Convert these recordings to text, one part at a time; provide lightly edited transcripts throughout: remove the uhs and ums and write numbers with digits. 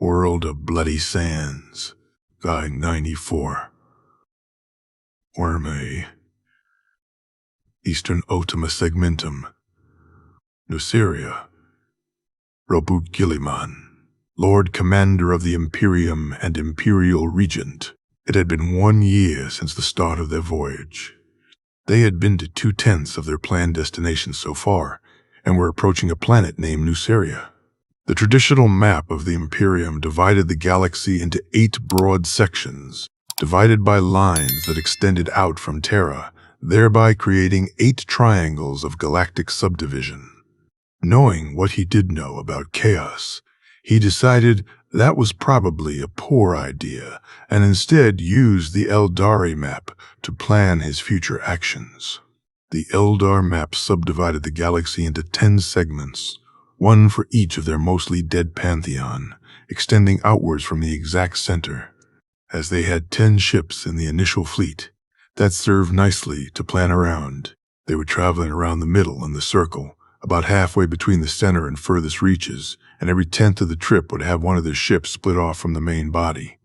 World of Bloody Sands, Guide 94. Worme, Eastern Ultima Segmentum, Nuceria, Robut Guilliman, Lord Commander of the Imperium and Imperial Regent. It had been 1 year since the start of their voyage. They had been to 2/10 of their planned destination so far, and were approaching a planet named Nuceria. The traditional map of the Imperium divided the galaxy into 8 broad sections, divided by lines that extended out from Terra, thereby creating 8 triangles of galactic subdivision. Knowing what he did know about chaos, he decided that was probably a poor idea, and instead used the Eldari map to plan his future actions. The Eldar map subdivided the galaxy into 10 segments, one for each of their mostly dead pantheon, extending outwards from the exact center. As they had 10 ships in the initial fleet, that served nicely to plan around. They were traveling around the middle in the circle, about halfway between the center and furthest reaches, and every 10th of the trip would have one of their ships split off from the main body.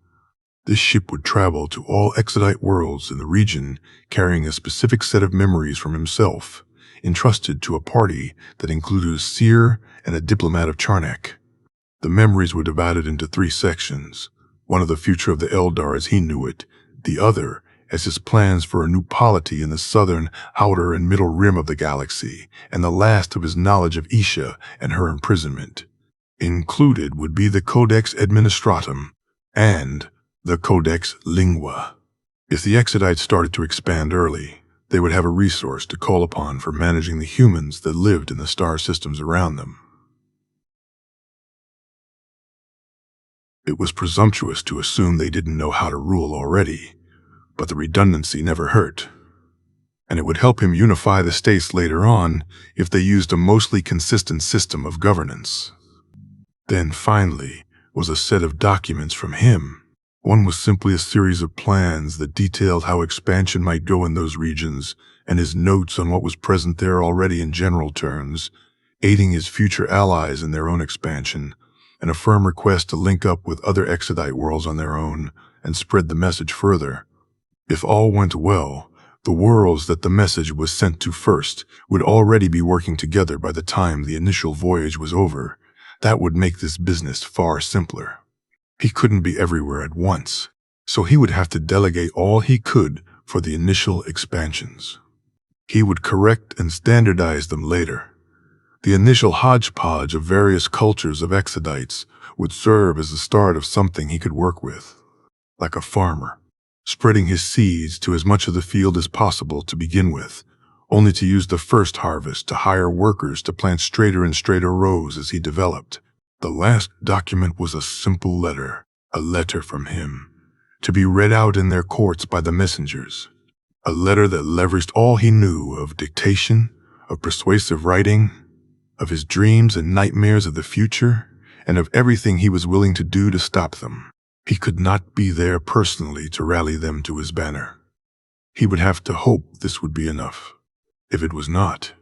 This ship would travel to all Exodite worlds in the region, carrying a specific set of memories from himself, entrusted to a party that included a seer and a diplomat of Charnak. The memories were divided into 3 sections, one of the future of the Eldar as he knew it, the other as his plans for a new polity in the southern, outer, and middle rim of the galaxy, and the last of his knowledge of Isha and her imprisonment. Included would be the Codex Administratum and the Codex Lingua. If the Exodites started to expand early, they would have a resource to call upon for managing the humans that lived in the star systems around them. It was presumptuous to assume they didn't know how to rule already, but the redundancy never hurt. And it would help him unify the states later on if they used a mostly consistent system of governance. Then finally was a set of documents from him. One was simply a series of plans that detailed how expansion might go in those regions, and his notes on what was present there already in general terms, aiding his future allies in their own expansion, and a firm request to link up with other Exodite worlds on their own and spread the message further. If all went well, the worlds that the message was sent to first would already be working together by the time the initial voyage was over. That would make this business far simpler. He couldn't be everywhere at once, so he would have to delegate all he could for the initial expansions. He would correct and standardize them later. The initial hodgepodge of various cultures of Exodites would serve as the start of something he could work with, like a farmer, spreading his seeds to as much of the field as possible to begin with, only to use the first harvest to hire workers to plant straighter and straighter rows as he developed. The last document was a simple letter, a letter from him, to be read out in their courts by the messengers. A letter that leveraged all he knew of dictation, of persuasive writing, of his dreams and nightmares of the future, and of everything he was willing to do to stop them. He could not be there personally to rally them to his banner. He would have to hope this would be enough. If it was not,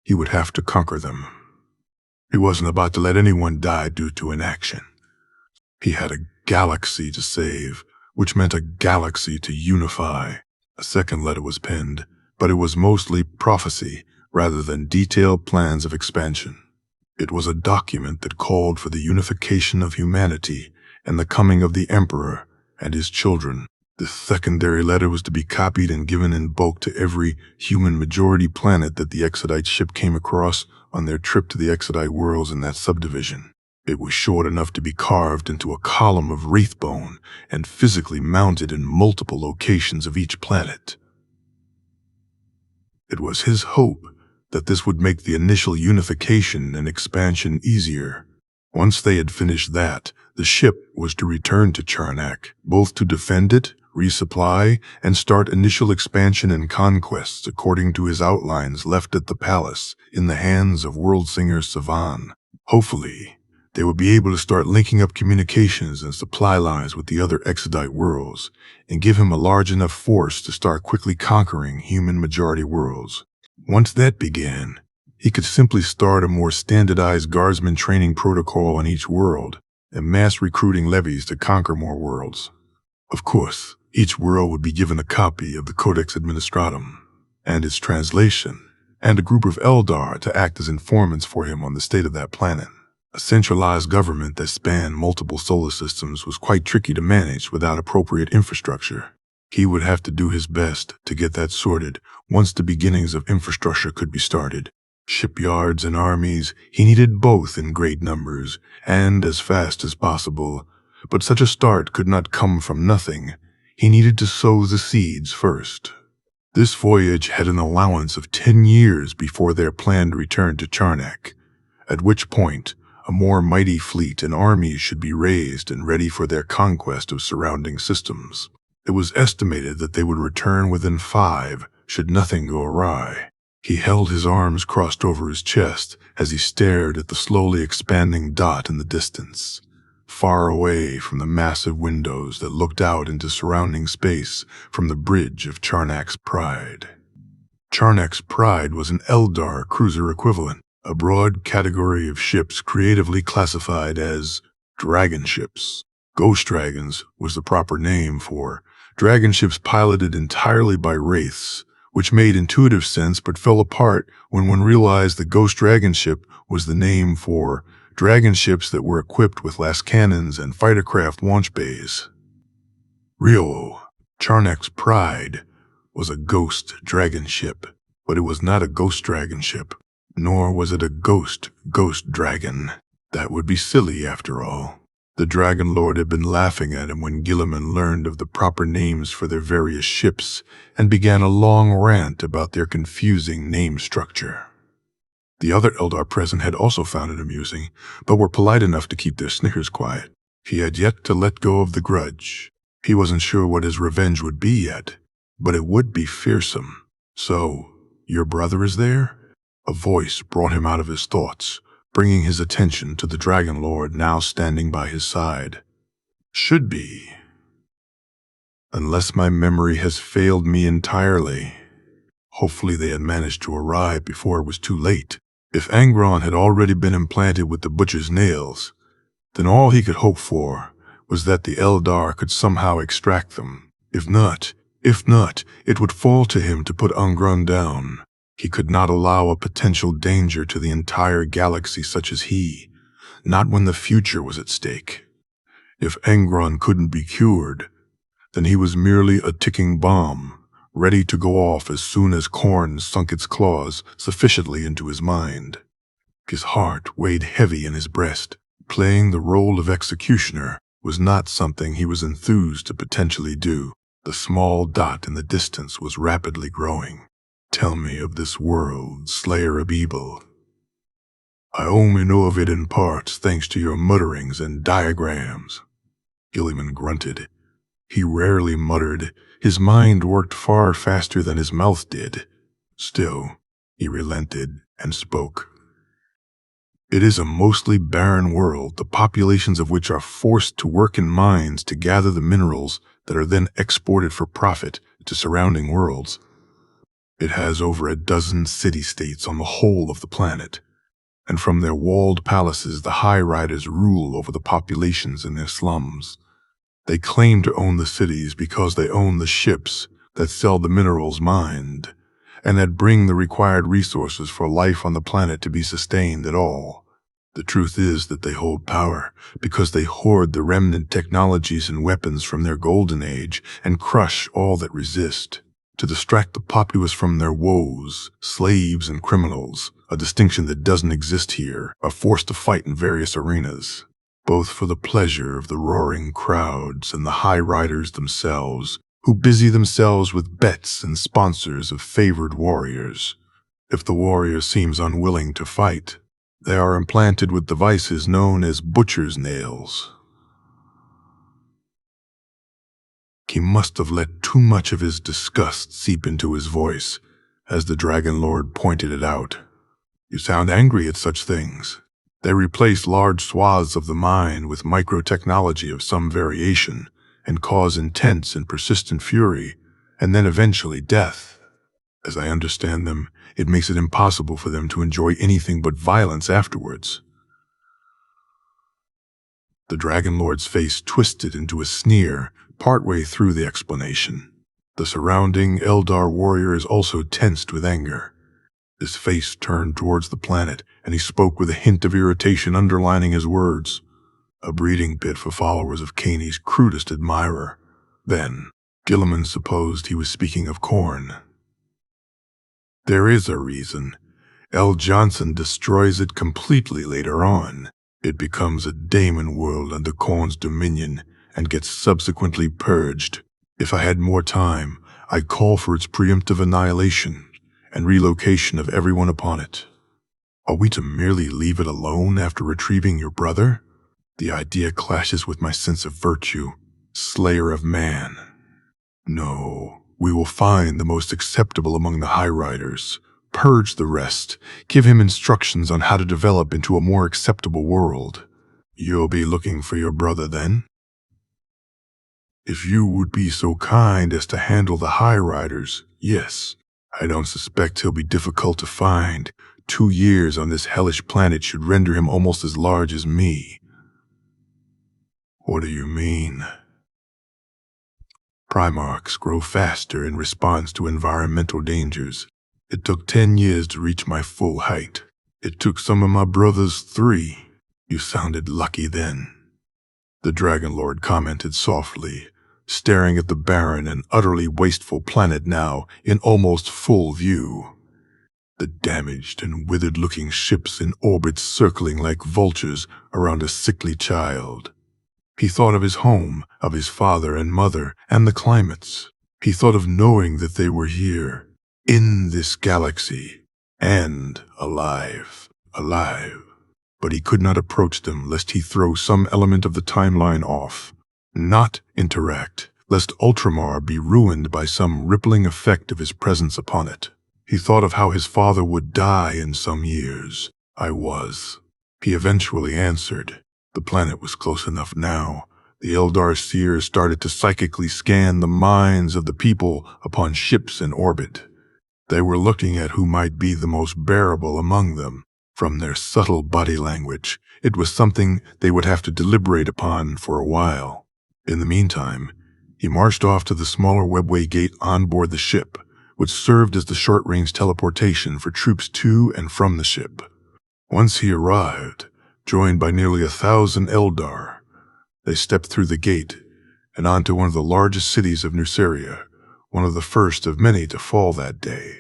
he would have to conquer them. He wasn't about to let anyone die due to inaction. He had a galaxy to save, which meant a galaxy to unify. A second letter was penned, but it was mostly prophecy rather than detailed plans of expansion. It was a document that called for the unification of humanity and the coming of the Emperor and his children. The secondary letter was to be copied and given in bulk to every human-majority planet that the Exodite ship came across on their trip to the Exodite worlds in that subdivision. It was short enough to be carved into a column of wraith bone and physically mounted in multiple locations of each planet. It was his hope that this would make the initial unification and expansion easier. Once they had finished that, the ship was to return to Charnak, both to defend it, resupply, and start initial expansion and conquests according to his outlines left at the palace in the hands of world singer Savan. Hopefully, they would be able to start linking up communications and supply lines with the other Exodite worlds and give him a large enough force to start quickly conquering human-majority worlds. Once that began, he could simply start a more standardized guardsman training protocol on each world, and mass recruiting levies to conquer more worlds. Of course, each world would be given a copy of the Codex Administratum and its translation, and a group of eldar to act as informants for him on the state of that planet. A centralized government that spanned multiple solar systems was quite tricky to manage without appropriate infrastructure. He would have to do his best to get that sorted once the beginnings of infrastructure could be started. Shipyards and armies, he needed both in great numbers and as fast as possible. But such a start could not come from nothing. He needed to sow the seeds first. This voyage had an allowance of 10 years before their planned return to Charnak, at which point a more mighty fleet and armies should be raised and ready for their conquest of surrounding systems. It was estimated that they would return within 5, should nothing go awry. He held his arms crossed over his chest as he stared at the slowly expanding dot in the distance, far away from the massive windows that looked out into surrounding space from the bridge of Charnak's Pride. Charnak's Pride was an Eldar cruiser equivalent, a broad category of ships creatively classified as dragon ships. Ghost dragons was the proper name for dragon ships piloted entirely by wraiths, which made intuitive sense but fell apart when one realized the Ghost Dragon ship was the name for dragon ships that were equipped with las cannons and fightercraft launch bays. Charnak's Pride was a ghost dragon ship, but it was not a ghost dragon ship, nor was it a ghost dragon. That would be silly after all. The Dragon Lord had been laughing at him when Guilliman learned of the proper names for their various ships and began a long rant about their confusing name structure. The other Eldar present had also found it amusing, but were polite enough to keep their snickers quiet. He had yet to let go of the grudge. He wasn't sure what his revenge would be yet, but it would be fearsome. "So, your brother is there?" A voice brought him out of his thoughts, bringing his attention to the Dragon Lord now standing by his side. "Should be. Unless my memory has failed me entirely." Hopefully they had managed to arrive before it was too late. If Angron had already been implanted with the butcher's nails, then all he could hope for was that the Eldar could somehow extract them. If not, it would fall to him to put Angron down. He could not allow a potential danger to the entire galaxy such as he, not when the future was at stake. If Angron couldn't be cured, then he was merely a ticking bomb, ready to go off as soon as Khorne sunk its claws sufficiently into his mind. His heart weighed heavy in his breast. Playing the role of executioner was not something he was enthused to potentially do. The small dot in the distance was rapidly growing. "Tell me of this world, Slayer of Evil." "I only know of it in parts thanks to your mutterings and diagrams," Guilliman grunted. He rarely muttered. His mind worked far faster than his mouth did. Still, he relented and spoke. "It is a mostly barren world, the populations of which are forced to work in mines to gather the minerals that are then exported for profit to surrounding worlds. It has over a dozen city-states on the whole of the planet, and from their walled palaces the High Riders rule over the populations in their slums. They claim to own the cities because they own the ships that sell the minerals mined, and that bring the required resources for life on the planet to be sustained at all. The truth is that they hold power because they hoard the remnant technologies and weapons from their golden age and crush all that resist. To distract the populace from their woes, slaves and criminals, a distinction that doesn't exist here, are forced to fight in various arenas, both for the pleasure of the roaring crowds and the High Riders themselves, who busy themselves with bets and sponsors of favored warriors. If the warrior seems unwilling to fight, they are implanted with devices known as butcher's nails. He must have let too much of his disgust seep into his voice as the Dragon Lord pointed it out. "You sound angry at such things. They replace large swaths of the mind with microtechnology of some variation and cause intense and persistent fury, and then eventually death. As I understand them, it makes it impossible for them to enjoy anything but violence afterwards." The Dragon Lord's face twisted into a sneer partway through the explanation. The surrounding Eldar warriors also tensed with anger. His face turned towards the planet, and he spoke with a hint of irritation underlining his words. A breeding pit for followers of Kaney's crudest admirer. Then, Guilliman supposed he was speaking of corn. There is a reason. L. Johnson destroys it completely later on. It becomes a daemon world under Korn's dominion and gets subsequently purged. If I had more time, I'd call for its preemptive annihilation and relocation of everyone upon it. Are we to merely leave it alone after retrieving your brother? The idea clashes with my sense of virtue, slayer of man. No, we will find the most acceptable among the High Riders, purge the rest, give him instructions on how to develop into a more acceptable world. You'll be looking for your brother then? If you would be so kind as to handle the High Riders, yes. I don't suspect he'll be difficult to find. 2 years on this hellish planet should render him almost as large as me. What do you mean? Primarchs grow faster in response to environmental dangers. It took 10 years to reach my full height. It took some of my brothers 3. You sounded lucky then. The Dragon Lord commented softly, staring at the barren and utterly wasteful planet now in almost full view. The damaged and withered-looking ships in orbit circling like vultures around a sickly child. He thought of his home, of his father and mother, and the climates. He thought of knowing that they were here, in this galaxy, and alive. But he could not approach them lest he throw some element of the timeline off. Not interact, lest Ultramar be ruined by some rippling effect of his presence upon it. He thought of how his father would die in some years. I was. He eventually answered. The planet was close enough now. The Eldar seers started to psychically scan the minds of the people upon ships in orbit. They were looking at who might be the most bearable among them. From their subtle body language, it was something they would have to deliberate upon for a while. In the meantime, he marched off to the smaller webway gate on board the ship, which served as the short-range teleportation for troops to and from the ship. Once he arrived, joined by nearly 1,000 Eldar, they stepped through the gate and onto one of the largest cities of Nuceria, one of the first of many to fall that day.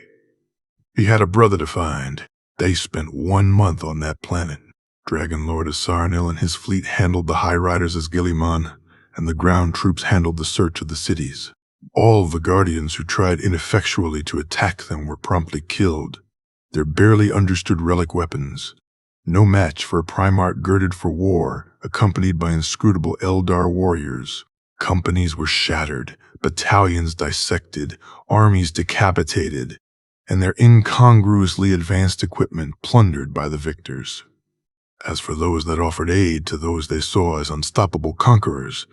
He had a brother to find. They spent 1 month on that planet. Dragon Lord Asarnil and his fleet handled the High Riders as Guilliman, and the ground troops handled the search of the cities. All the Guardians who tried ineffectually to attack them were promptly killed. Their barely understood relic weapons, no match for a Primarch girded for war, accompanied by inscrutable Eldar warriors. Companies were shattered, battalions dissected, armies decapitated, and their incongruously advanced equipment plundered by the victors. As for those that offered aid to those they saw as unstoppable conquerors,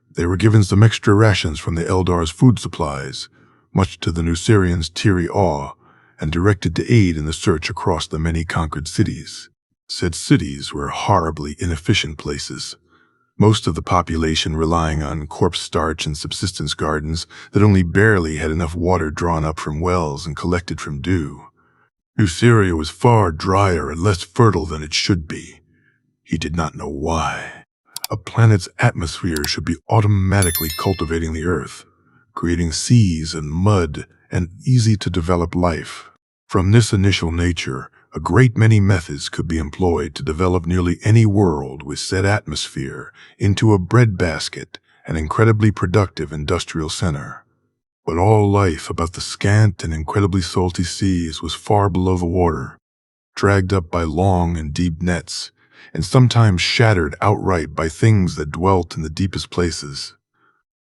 they were given some extra rations from the Eldar's food supplies, much to the Nucerians' teary awe, and directed to aid in the search across the many conquered cities. Said cities were horribly inefficient places, most of the population relying on corpse starch and subsistence gardens that only barely had enough water drawn up from wells and collected from dew. Nuceria was far drier and less fertile than it should be. He did not know why. A planet's atmosphere should be automatically cultivating the earth, creating seas and mud and easy-to-develop life. From this initial nature, a great many methods could be employed to develop nearly any world with said atmosphere into a breadbasket, an incredibly productive industrial center. But all life about the scant and incredibly salty seas was far below the water, dragged up by long and deep nets, and sometimes shattered outright by things that dwelt in the deepest places.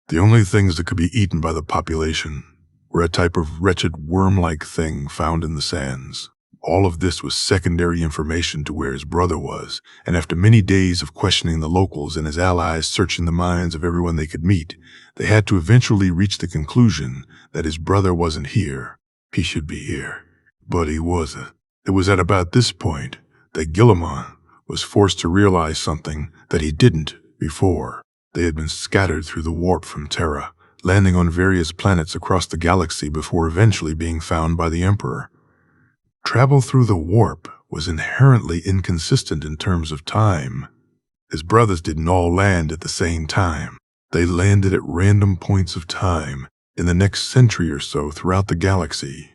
The only things that could be eaten by the population were a type of wretched worm-like thing found in the sands. All of this was secondary information to where his brother was, and after many days of questioning the locals and his allies searching the minds of everyone they could meet, they had to eventually reach the conclusion that his brother wasn't here. He should be here, but he wasn't. It was at about this point that Guilliman was forced to realize something that he didn't Before, they had been scattered through the warp from Terra, landing on various planets across the galaxy before eventually being found by the Emperor. Travel through the warp was inherently inconsistent in terms of time. His brothers didn't all land at the same time. They landed at random points of time in the next century or so throughout the galaxy.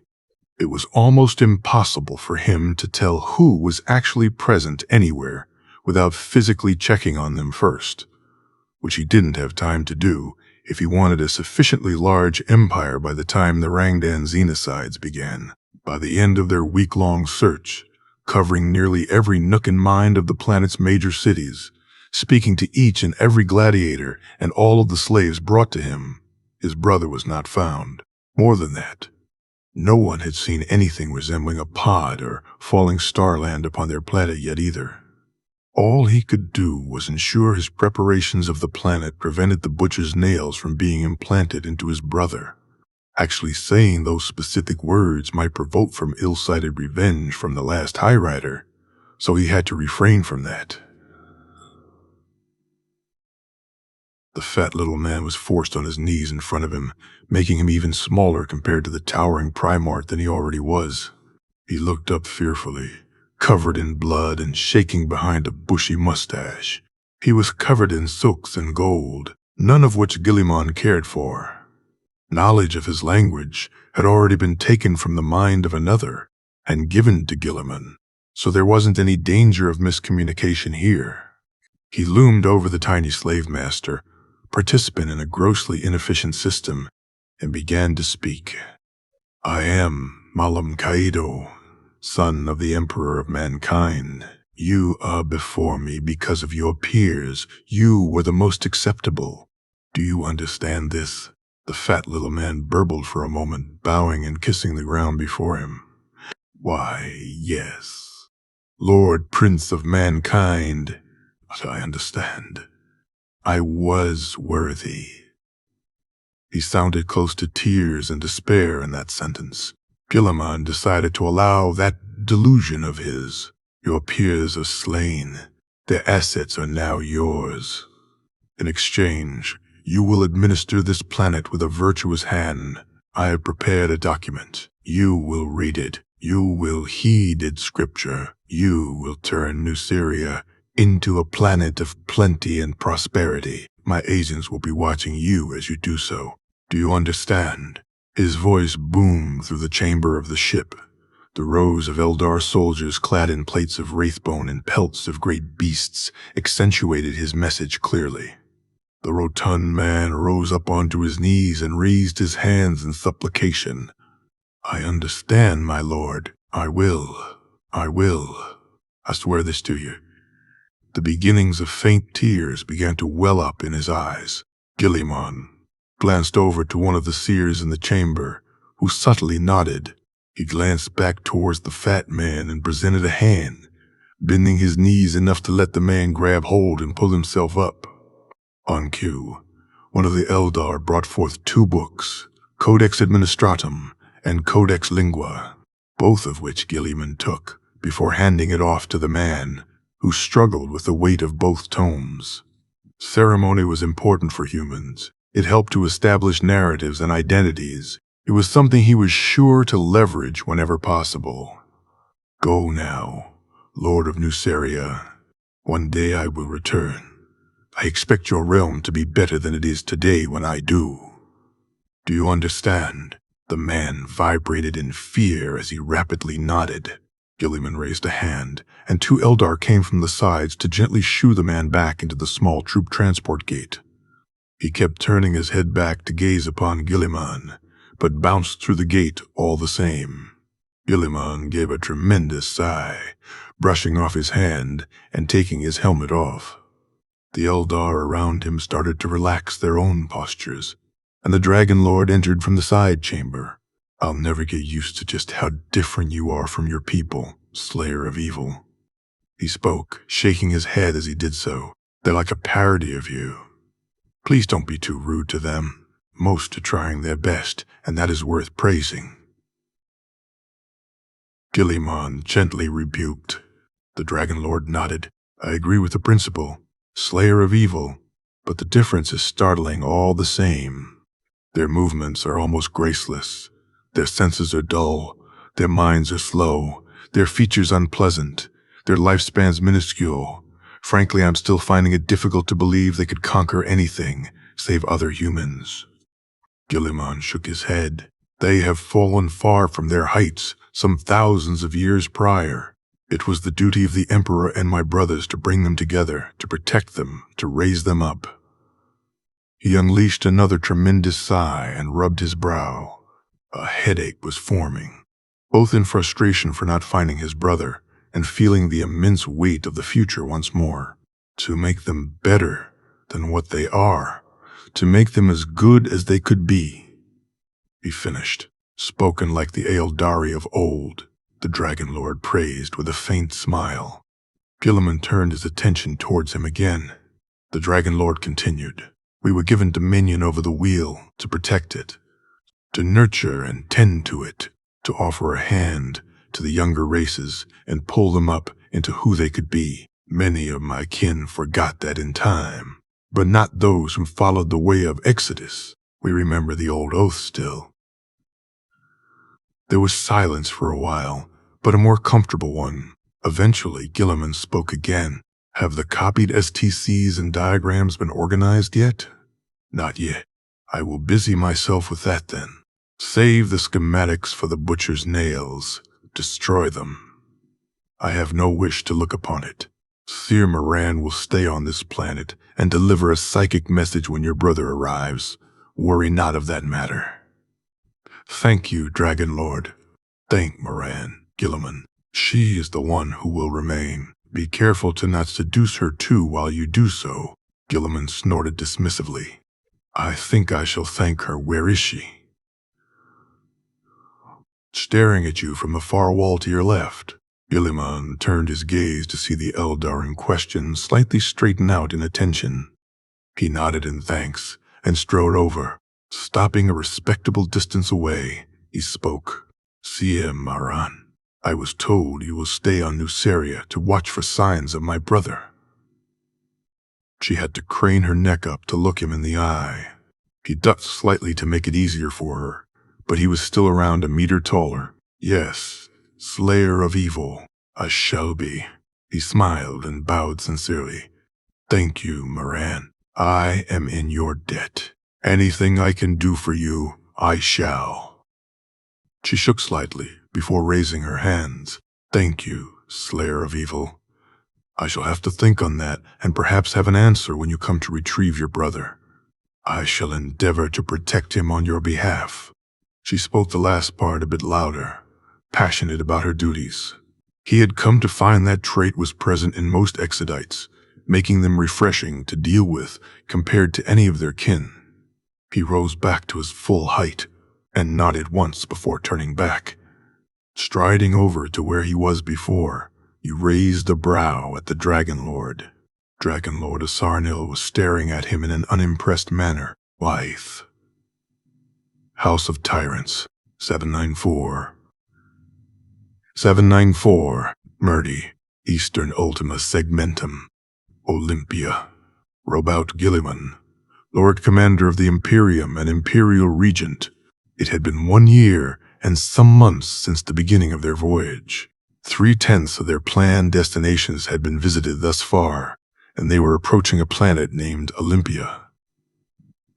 It was almost impossible for him to tell who was actually present anywhere without physically checking on them first, which he didn't have time to do if he wanted a sufficiently large empire by the time the Rangdan Xenocides began. By the end of their week-long search, covering nearly every nook and mind of the planet's major cities, speaking to each and every gladiator and all of the slaves brought to him, his brother was not found. More than that, no one had seen anything resembling a pod or falling starland upon their planet yet either. All he could do was ensure his preparations of the planet prevented the butcher's nails from being implanted into his brother. Actually saying those specific words might provoke from ill-sighted revenge from the last High Rider, so he had to refrain from that. The fat little man was forced on his knees in front of him, making him even smaller compared to the towering primarch than he already was. He looked up fearfully, covered in blood and shaking behind a bushy mustache. He was covered in silks and gold, none of which Guilliman cared for. Knowledge of his language had already been taken from the mind of another and given to Guilliman, so there wasn't any danger of miscommunication here. He loomed over the tiny slave master, participant in a grossly inefficient system, and began to speak. I am Malam Kaido, son of the Emperor of Mankind. You are before me because of your peers. You were the most acceptable. Do you understand this? The fat little man burbled for a moment, bowing and kissing the ground before him. Why, yes. Lord Prince of Mankind. But I understand. I was worthy. He sounded close to tears and despair in that sentence. Guilliman decided to allow that delusion of his. Your peers are slain. Their assets are now yours. In exchange, you will administer this planet with a virtuous hand. I have prepared a document. You will read it. You will heed its scripture. You will turn Nuceria into a planet of plenty and prosperity. My agents will be watching you as you do so. Do you understand? His voice boomed through the chamber of the ship. The rows of Eldar soldiers clad in plates of wraithbone and pelts of great beasts accentuated his message clearly. The rotund man rose up onto his knees and raised his hands in supplication. I understand, my lord. I will. I swear this to you. The beginnings of faint tears began to well up in his eyes. Guilliman glanced over to one of the seers in the chamber, who subtly nodded. He glanced back towards the fat man and presented a hand, bending his knees enough to let the man grab hold and pull himself up. On cue, one of the Eldar brought forth 2 books, Codex Administratum and Codex Lingua, both of which Guilliman took before handing it off to the man, who struggled with the weight of both tomes. Ceremony was important for humans. It helped to establish narratives and identities. It was something he was sure to leverage whenever possible. Go now, Lord of Nuceria. One day I will return. I expect your realm to be better than it is today when I do. Do you understand? The man vibrated in fear as he rapidly nodded. Guilliman raised a hand, and 2 Eldar came from the sides to gently shoo the man back into the small troop transport gate. He kept turning his head back to gaze upon Guilliman, but bounced through the gate all the same. Guilliman gave a tremendous sigh, brushing off his hand and taking his helmet off. The Eldar around him started to relax their own postures, and the Dragon Lord entered from the side chamber. I'll never get used to just how different you are from your people, Slayer of Evil. He spoke, shaking his head as he did so. They're like a parody of you. Please don't be too rude to them. Most are trying their best, and that is worth praising. Guilliman gently rebuked. The Dragon Lord nodded. I agree with the principle. Slayer of evil, but the difference is startling all the same. Their movements are almost graceless. Their senses are dull. Their minds are slow. Their features unpleasant. Their lifespans minuscule. Frankly, I'm still finding it difficult to believe they could conquer anything save other humans. Guilliman shook his head. They have fallen far from their heights, some thousands of years prior. It was the duty of the Emperor and my brothers to bring them together, to protect them, to raise them up. He unleashed another tremendous sigh and rubbed his brow. A headache was forming, both in frustration for not finding his brother and feeling the immense weight of the future once more. To make them better than what they are, to make them as good as they could be. He finished, spoken like the eldar of old, the Dragon Lord praised with a faint smile. Guilliman turned his attention towards him again. The Dragon Lord continued, "We were given dominion over the wheel to protect it, to nurture and tend to it, to offer a hand to the younger races and pull them up into who they could be. Many of my kin forgot that in time, but not those who followed the way of Exodus. We remember the old oath still." There was silence for a while, but a more comfortable one. Eventually, Guilliman spoke again. "Have the copied STCs and diagrams been organized yet?" "Not yet. I will busy myself with that then. Save the schematics for the butcher's nails. Destroy them. I have no wish to look upon it. Seer Moran will stay on this planet and deliver a psychic message when your brother arrives. Worry not of that matter." "Thank you, Dragon Lord." "Thank Moran, Guilliman. She is the one who will remain. Be careful to not seduce her too while you do so." Guilliman snorted dismissively. "I think I shall thank her. Where is she?" "Staring at you from the far wall to your left." Guilliman turned his gaze to see the eldar in question slightly straighten out in attention. He nodded in thanks and strode over. Stopping a respectable distance away, he spoke. "Seer Moran, I was told you will stay on Nuceria to watch for signs of my brother." She had to crane her neck up to look him in the eye. He ducked slightly to make it easier for her, but he was still around a meter taller. "Yes, Slayer of evil, I shall be." He smiled and bowed sincerely. "Thank you, Moran. I am in your debt. Anything I can do for you, I shall." She shook slightly before raising her hands. "Thank you, Slayer of evil. I shall have to think on that and perhaps have an answer when you come to retrieve your brother. I shall endeavor to protect him on your behalf." She spoke the last part a bit louder, passionate about her duties. He had come to find that trait was present in most Exodites, making them refreshing to deal with compared to any of their kin. He rose back to his full height and nodded once before turning back. Striding over to where he was before, he raised a brow at the Dragon Lord. Dragon Lord Asarnil was staring at him in an unimpressed manner. "Lithe. House of Tyrants, 794. 794, Murdy, Eastern Ultima Segmentum, Olympia. Robout Guilliman, Lord Commander of the Imperium and Imperial Regent." It had been 1 year and some months since the beginning of their voyage. 3/10 of their planned destinations had been visited thus far, and they were approaching a planet named Olympia.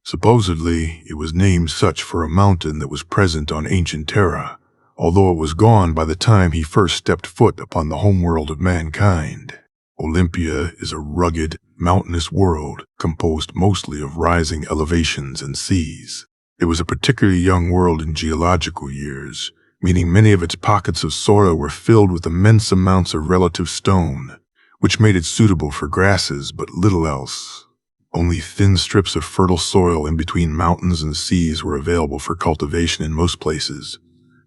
Supposedly, it was named such for a mountain that was present on ancient Terra, although it was gone by the time he first stepped foot upon the homeworld of mankind. Olympia is a rugged, mountainous world composed mostly of rising elevations and seas. It was a particularly young world in geological years, meaning many of its pockets of soil were filled with immense amounts of relative stone, which made it suitable for grasses but little else. Only thin strips of fertile soil in between mountains and seas were available for cultivation in most places,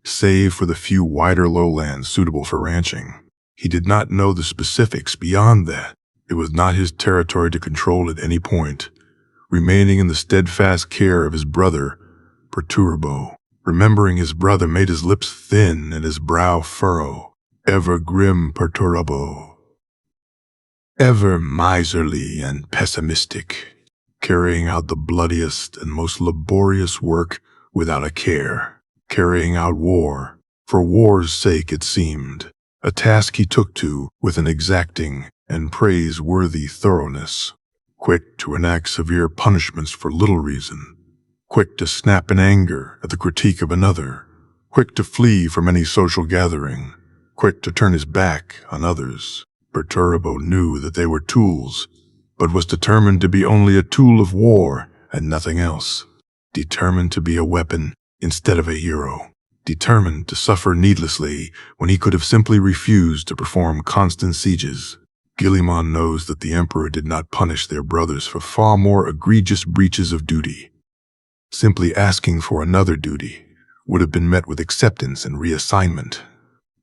save for the few wider lowlands suitable for ranching. He did not know the specifics beyond that. It was not his territory to control at any point, remaining in the steadfast care of his brother, Perturbo. Remembering his brother made his lips thin and his brow furrow. Ever grim Perturbo. ever miserly and pessimistic, carrying out the bloodiest and most laborious work without a care, carrying out war, for war's sake it seemed, a task he took to with an exacting and praiseworthy thoroughness, quick to enact severe punishments for little reason, quick to snap in anger at the critique of another, quick to flee from any social gathering, quick to turn his back on others. Perturbo knew that they were tools, but was determined to be only a tool of war and nothing else. Determined to be a weapon instead of a hero. Determined to suffer needlessly when he could have simply refused to perform constant sieges. Guilliman knows that the Emperor did not punish their brothers for far more egregious breaches of duty. Simply asking for another duty would have been met with acceptance and reassignment.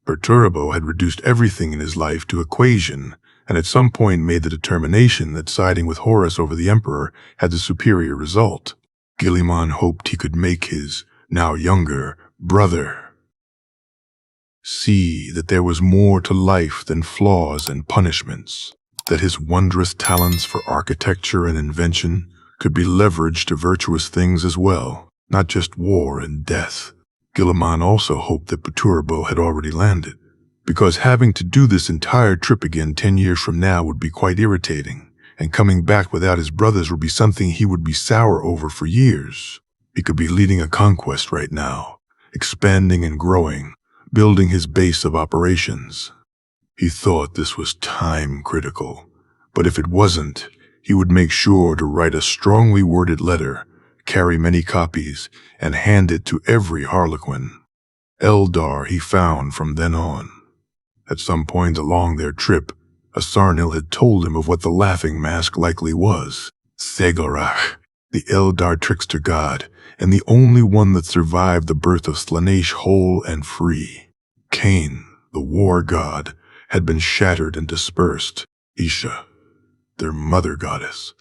Perturbo had reduced everything in his life to equation, and at some point made the determination that siding with Horus over the Emperor had the superior result. Guilliman hoped he could make his, now younger, brother see that there was more to life than flaws and punishments, that his wondrous talents for architecture and invention could be leveraged to virtuous things as well, not just war and death. Guilliman also hoped that Perturbo had already landed, because having to do this entire trip again 10 years from now would be quite irritating, and coming back without his brothers would be something he would be sour over for years. He could be leading a conquest right now, expanding and growing, building his base of operations. He thought this was time critical, but if it wasn't, he would make sure to write a strongly worded letter, carry many copies, and hand it to every Harlequin. Eldar he found from then on. At some point along their trip, a Sarnil had told him of what the laughing mask likely was. Segorach, the Eldar trickster god, and the only one that survived the birth of Slanesh whole and free. Cain, the war god, had been shattered and dispersed. Isha, their mother goddess,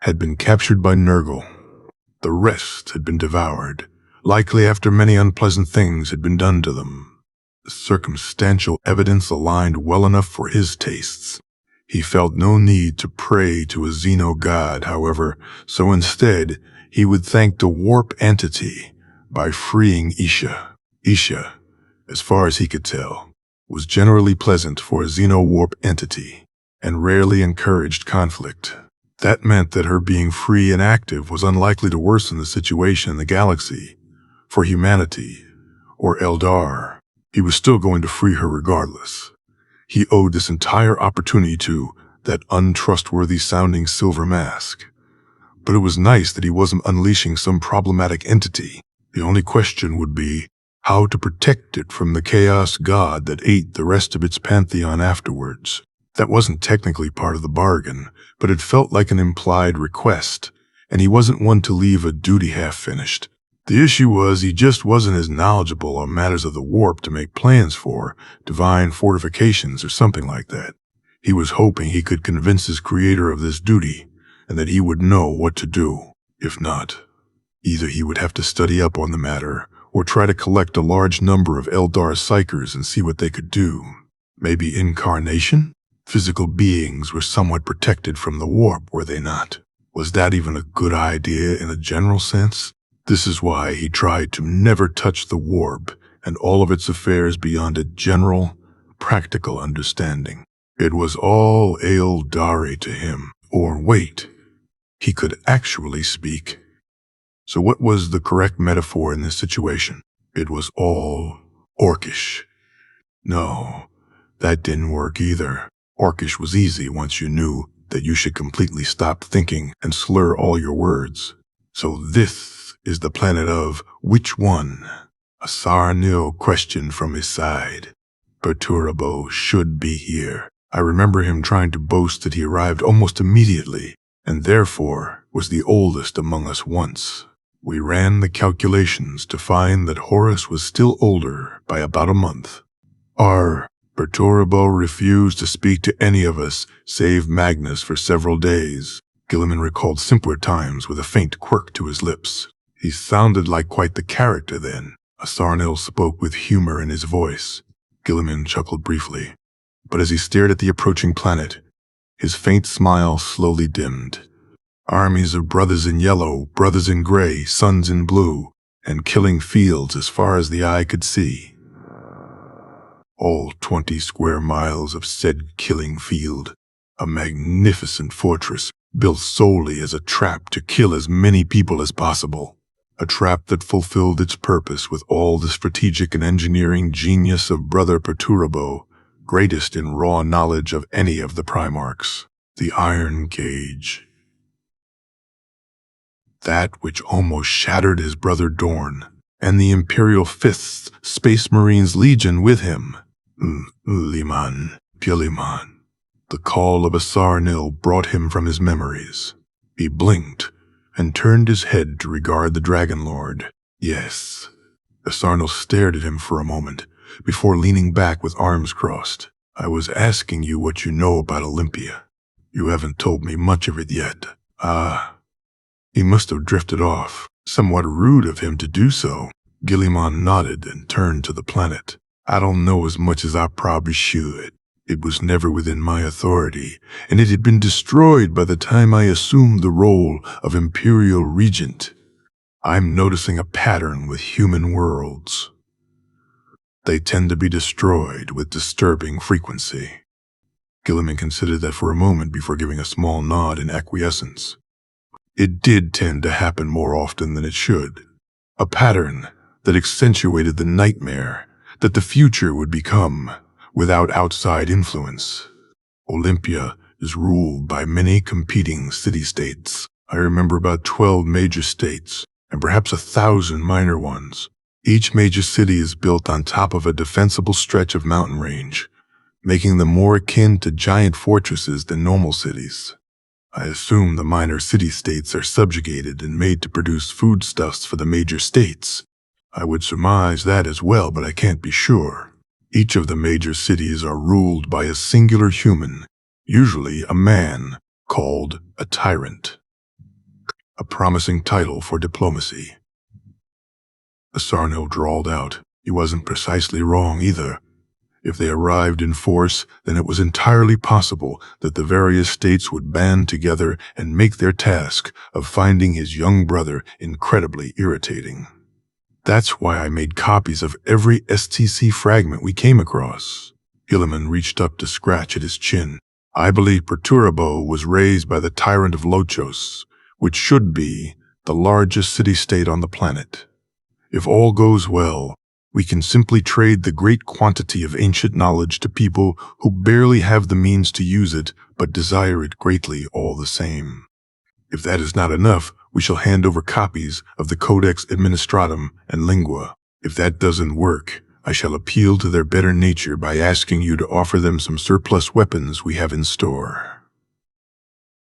had been captured by Nurgle. The rest had been devoured, likely after many unpleasant things had been done to them. The circumstantial evidence aligned well enough for his tastes. He felt no need to pray to a Xeno god, however, so instead he would thank the warp entity by freeing Isha. Isha, as far as he could tell, was generally pleasant for a Xeno warp entity, and rarely encouraged conflict. That meant that her being free and active was unlikely to worsen the situation in the galaxy, for humanity, or Eldar. He was still going to free her regardless. He owed this entire opportunity to that untrustworthy-sounding silver mask. But it was nice that he wasn't unleashing some problematic entity. The only question would be how to protect it from the chaos god that ate the rest of its pantheon afterwards. That wasn't technically part of the bargain, but it felt like an implied request, and he wasn't one to leave a duty half-finished. The issue was he just wasn't as knowledgeable on matters of the warp to make plans for, divine fortifications or something like that. He was hoping he could convince his creator of this duty, and that he would know what to do. If not, either he would have to study up on the matter, or try to collect a large number of Eldar psychers and see what they could do. Maybe incarnation? Physical beings were somewhat protected from the warp, were they not? Was that even a good idea in a general sense? This is why he tried to never touch the warp and all of its affairs beyond a general, practical understanding. It was all Eldari to him. Or wait, he could actually speak. So what was the correct metaphor in this situation? It was all Orcish. No, that didn't work either. Orcish was easy once you knew that you should completely stop thinking and slur all your words. So this is the planet of which one? A Sarnil questioned from his side. Perturbo should be here. I remember him trying to boast that he arrived almost immediately, and therefore was the oldest among us once. We ran the calculations to find that Horus was still older by about a month. Perturbo refused to speak to any of us save Magnus for several days. Guilliman recalled simpler times with a faint quirk to his lips. He sounded like quite the character then. A Sarnil spoke with humor in his voice. Guilliman chuckled briefly. But as he stared at the approaching planet, his faint smile slowly dimmed. Armies of brothers in yellow, brothers in gray, suns in blue, and killing fields as far as the eye could see. All 20 square miles of said killing field, a magnificent fortress built solely as a trap to kill as many people as possible. A trap that fulfilled its purpose with all the strategic and engineering genius of Brother Perturabo, greatest in raw knowledge of any of the primarchs. The Iron Cage. That which almost shattered his brother Dorn, and the Imperial 5th Space Marines Legion with him. Guilliman. The call of a Sarnil brought him from his memories. He blinked and turned his head to regard the Dragon Lord. Yes. The Sarnil stared at him for a moment, before leaning back with arms crossed. I was asking you what you know about Olympia. You haven't told me much of it yet. He must have drifted off. Somewhat rude of him to do so. Guilliman nodded and turned to the planet. I don't know as much as I probably should. It was never within my authority, and it had been destroyed by the time I assumed the role of Imperial Regent. I'm noticing a pattern with human worlds. They tend to be destroyed with disturbing frequency. Guilliman considered that for a moment before giving a small nod in acquiescence. It did tend to happen more often than it should. A pattern that accentuated the nightmare that the future would become without outside influence. Olympia is ruled by many competing city-states. I remember about 12 major states, and perhaps 1,000 minor ones. Each major city is built on top of a defensible stretch of mountain range, making them more akin to giant fortresses than normal cities. I assume the minor city-states are subjugated and made to produce foodstuffs for the major states. I would surmise that as well, but I can't be sure. Each of the major cities are ruled by a singular human, usually a man, called a tyrant. A promising title for diplomacy. Sarno drawled out. He wasn't precisely wrong either. If they arrived in force, then it was entirely possible that the various states would band together and make their task of finding his young brother incredibly irritating. That's why I made copies of every STC fragment we came across. Guilliman reached up to scratch at his chin. I believe Perturabo was raised by the tyrant of Lochos, which should be the largest city-state on the planet. If all goes well, we can simply trade the great quantity of ancient knowledge to people who barely have the means to use it, but desire it greatly all the same. If that is not enough, we shall hand over copies of the Codex Administratum and Lingua. If that doesn't work, I shall appeal to their better nature by asking you to offer them some surplus weapons we have in store.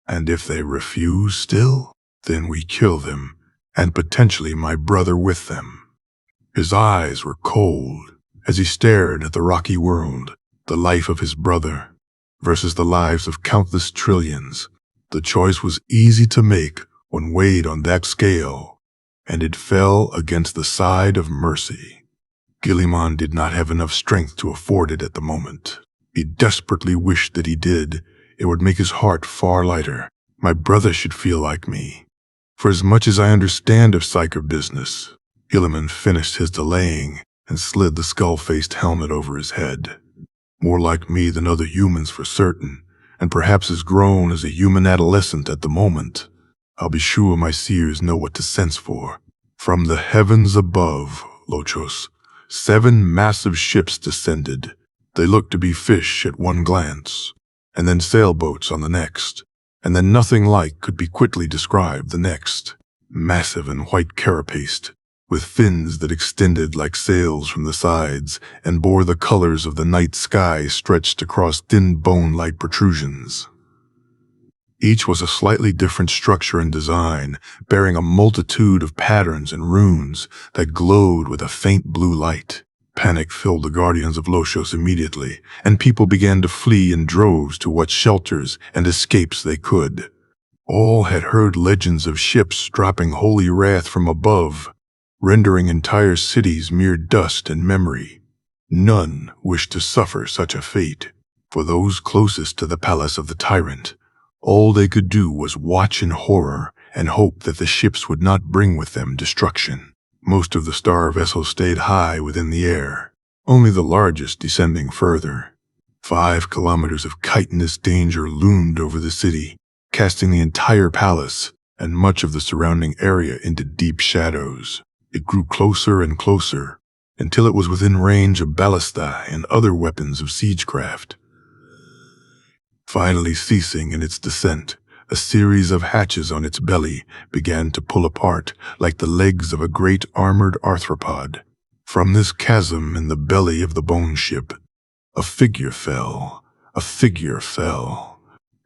And if they refuse still, then we kill them, and potentially my brother with them. His eyes were cold as he stared at the rocky world, the life of his brother, versus the lives of countless trillions. The choice was easy to make when weighed on that scale, and it fell against the side of mercy. Guilliman did not have enough strength to afford it at the moment. He desperately wished that he did. It would make his heart far lighter. My brother should feel like me. For as much as I understand of psyker business, Guilliman finished his delaying and slid the skull-faced helmet over his head. More like me than other humans for certain, and perhaps as grown as a human adolescent at the moment. I'll be sure my seers know what to sense for. From the heavens above, Lochos, 7 massive ships descended. They looked to be fish at one glance, and then sailboats on the next, and then nothing like could be quickly described the next. Massive and white carapaced, with fins that extended like sails from the sides and bore the colors of the night sky stretched across thin bone-like protrusions. Each was a slightly different structure and design, bearing a multitude of patterns and runes that glowed with a faint blue light. Panic filled the guardians of Lochos immediately, and people began to flee in droves to what shelters and escapes they could. All had heard legends of ships dropping holy wrath from above, rendering entire cities mere dust and memory. None wished to suffer such a fate. For those closest to the palace of the tyrant, all they could do was watch in horror and hope that the ships would not bring with them destruction. Most of the star vessels stayed high within the air, only the largest descending further. 5 kilometers of chitinous danger loomed over the city, casting the entire palace and much of the surrounding area into deep shadows. It grew closer and closer, until it was within range of ballistae and other weapons of siegecraft. Finally ceasing in its descent, a series of hatches on its belly began to pull apart like the legs of a great armored arthropod. From this chasm in the belly of the bone ship, a figure fell.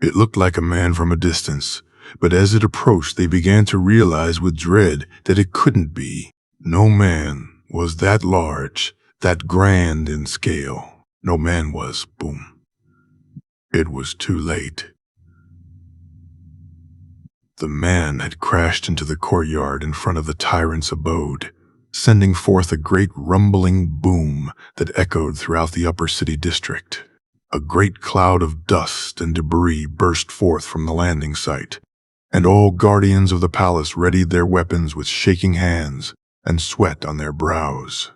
It looked like a man from a distance, but as it approached they began to realize with dread that it couldn't be. No man was that large, that grand in scale. No man was. Boom. It was too late. The man had crashed into the courtyard in front of the tyrant's abode, sending forth a great rumbling boom that echoed throughout the upper city district. A great cloud of dust and debris burst forth from the landing site, and all guardians of the palace readied their weapons with shaking hands and sweat on their brows.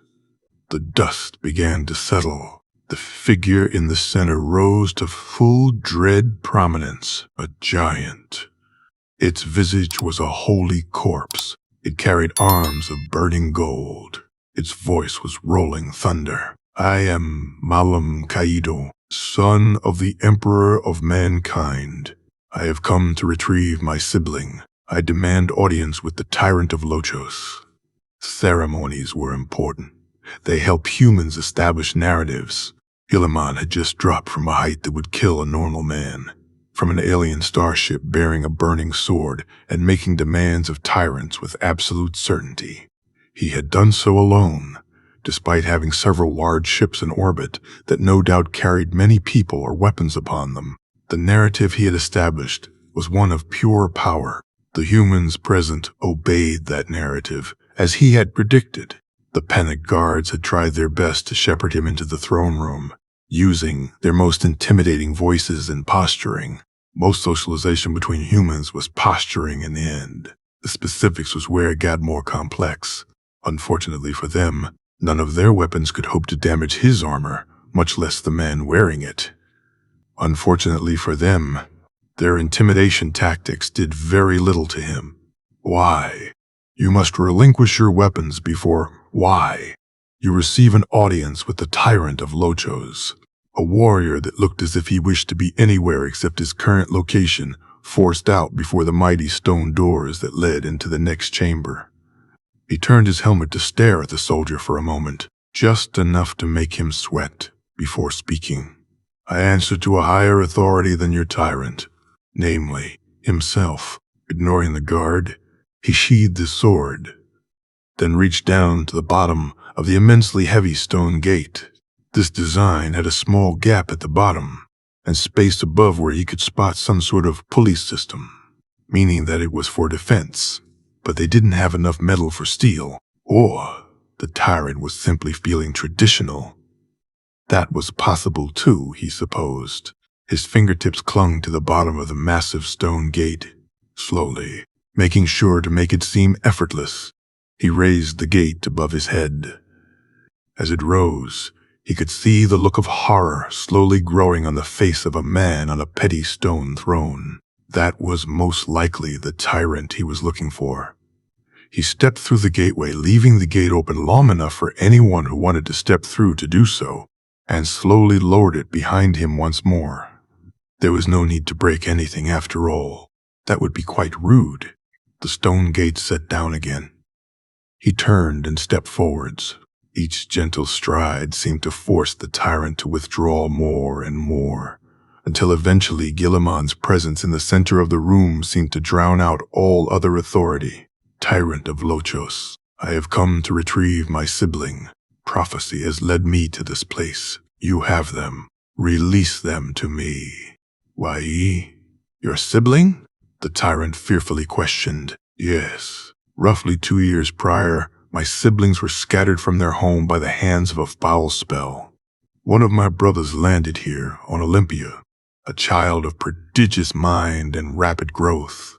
The dust began to settle. The figure in the center rose to full dread prominence, a giant. Its visage was a holy corpse. It carried arms of burning gold. Its voice was rolling thunder. I am Malam Kaido, son of the Emperor of Mankind. I have come to retrieve my sibling. I demand audience with the tyrant of Lochos. Ceremonies were important. They help humans establish narratives. Guilliman had just dropped from a height that would kill a normal man, from an alien starship bearing a burning sword and making demands of tyrants with absolute certainty. He had done so alone, despite having several large ships in orbit that no doubt carried many people or weapons upon them. The narrative he had established was one of pure power. The humans present obeyed that narrative, as he had predicted. The panicked guards had tried their best to shepherd him into the throne room, using their most intimidating voices and posturing. Most socialization between humans was posturing in the end. The specifics was where it got more complex. Unfortunately for them, none of their weapons could hope to damage his armor, much less the man wearing it. Unfortunately for them, their intimidation tactics did very little to him. Why? You must relinquish your weapons before. Why? You receive an audience with the tyrant of Lochos, a warrior that looked as if he wished to be anywhere except his current location, forced out before the mighty stone doors that led into the next chamber. He turned his helmet to stare at the soldier for a moment, just enough to make him sweat, before speaking. I answer to a higher authority than your tyrant, namely, himself. Ignoring the guard, he sheathed his sword, then reached down to the bottom of the immensely heavy stone gate. This design had a small gap at the bottom, and space above where he could spot some sort of pulley system, meaning that it was for defense. But they didn't have enough metal for steel, or the tyrant was simply feeling traditional. That was possible too, he supposed. His fingertips clung to the bottom of the massive stone gate. Slowly, making sure to make it seem effortless, he raised the gate above his head. As it rose, he could see the look of horror slowly growing on the face of a man on a petty stone throne. That was most likely the tyrant he was looking for. He stepped through the gateway, leaving the gate open long enough for anyone who wanted to step through to do so, and slowly lowered it behind him once more. There was no need to break anything after all. That would be quite rude. The stone gate set down again. He turned and stepped forwards. Each gentle stride seemed to force the tyrant to withdraw more and more, until eventually Guilliman's presence in the center of the room seemed to drown out all other authority. Tyrant of Lochos, I have come to retrieve my sibling. Prophecy has led me to this place. You have them. Release them to me. Why? Your sibling? The tyrant fearfully questioned. Yes. Roughly 2 years prior, my siblings were scattered from their home by the hands of a foul spell. One of my brothers landed here on Olympia, a child of prodigious mind and rapid growth.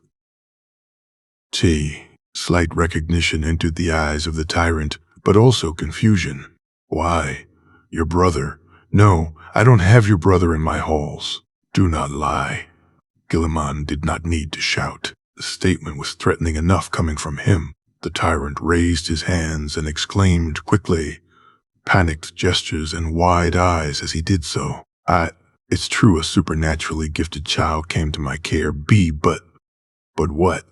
Slight recognition entered the eyes of the tyrant, but also confusion. Why? Your brother? No, I don't have your brother in my halls. Do not lie. Guilliman did not need to shout. The statement was threatening enough coming from him. The tyrant raised his hands and exclaimed quickly, panicked gestures and wide eyes as he did so. It's true a supernaturally gifted child came to my care, but what?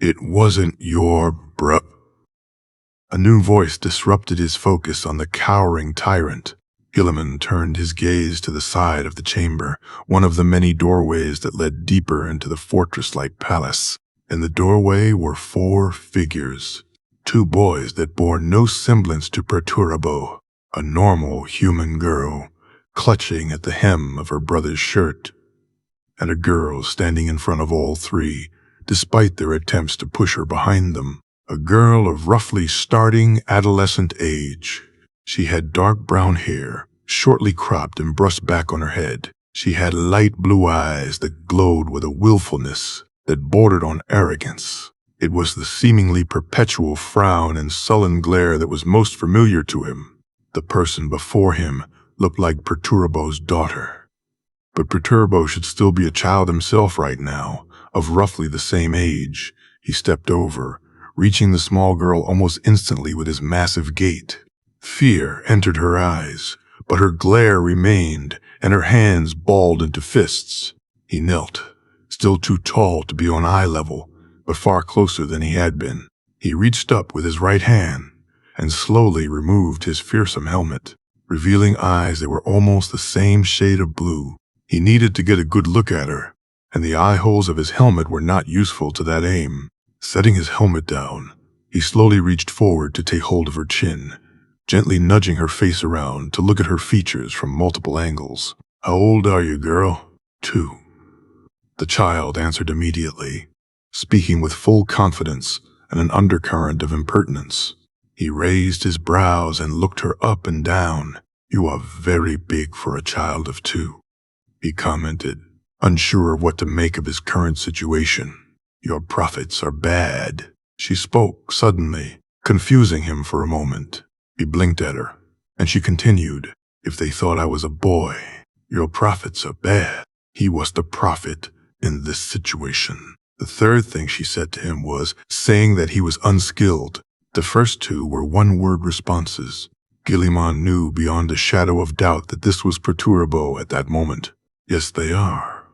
It wasn't your A new voice disrupted his focus on the cowering tyrant. Guilliman turned his gaze to the side of the chamber, one of the many doorways that led deeper into the fortress-like palace. In the doorway were 4 figures, 2 boys that bore no semblance to Perturbo, a normal human girl, clutching at the hem of her brother's shirt, and a girl standing in front of all 3, despite their attempts to push her behind them. A girl of roughly starting adolescent age. She had dark brown hair, shortly cropped and brushed back on her head. She had light blue eyes that glowed with a willfulness that bordered on arrogance. It was the seemingly perpetual frown and sullen glare that was most familiar to him. The person before him looked like Perturbo's daughter. But Perturbo should still be a child himself right now, of roughly the same age. He stepped over, reaching the small girl almost instantly with his massive gait. Fear entered her eyes, but her glare remained, and her hands balled into fists. He knelt, still too tall to be on eye level, but far closer than he had been. He reached up with his right hand and slowly removed his fearsome helmet, revealing eyes that were almost the same shade of blue. He needed to get a good look at her, and the eye holes of his helmet were not useful to that aim. Setting his helmet down, he slowly reached forward to take hold of her chin, gently nudging her face around to look at her features from multiple angles. How old are you, girl? 2. The child answered immediately, speaking with full confidence and an undercurrent of impertinence. He raised his brows and looked her up and down. You are very big for a child of 2, he commented, unsure of what to make of his current situation. Your prophets are bad. She spoke suddenly, confusing him for a moment. He blinked at her, and she continued, if they thought I was a boy, your prophets are bad. He was the prophet in this situation. The third thing she said to him was, saying that he was unskilled. The first 2 were one-word responses. Guilliman knew beyond a shadow of doubt that this was Perturbo at that moment. Yes, they are.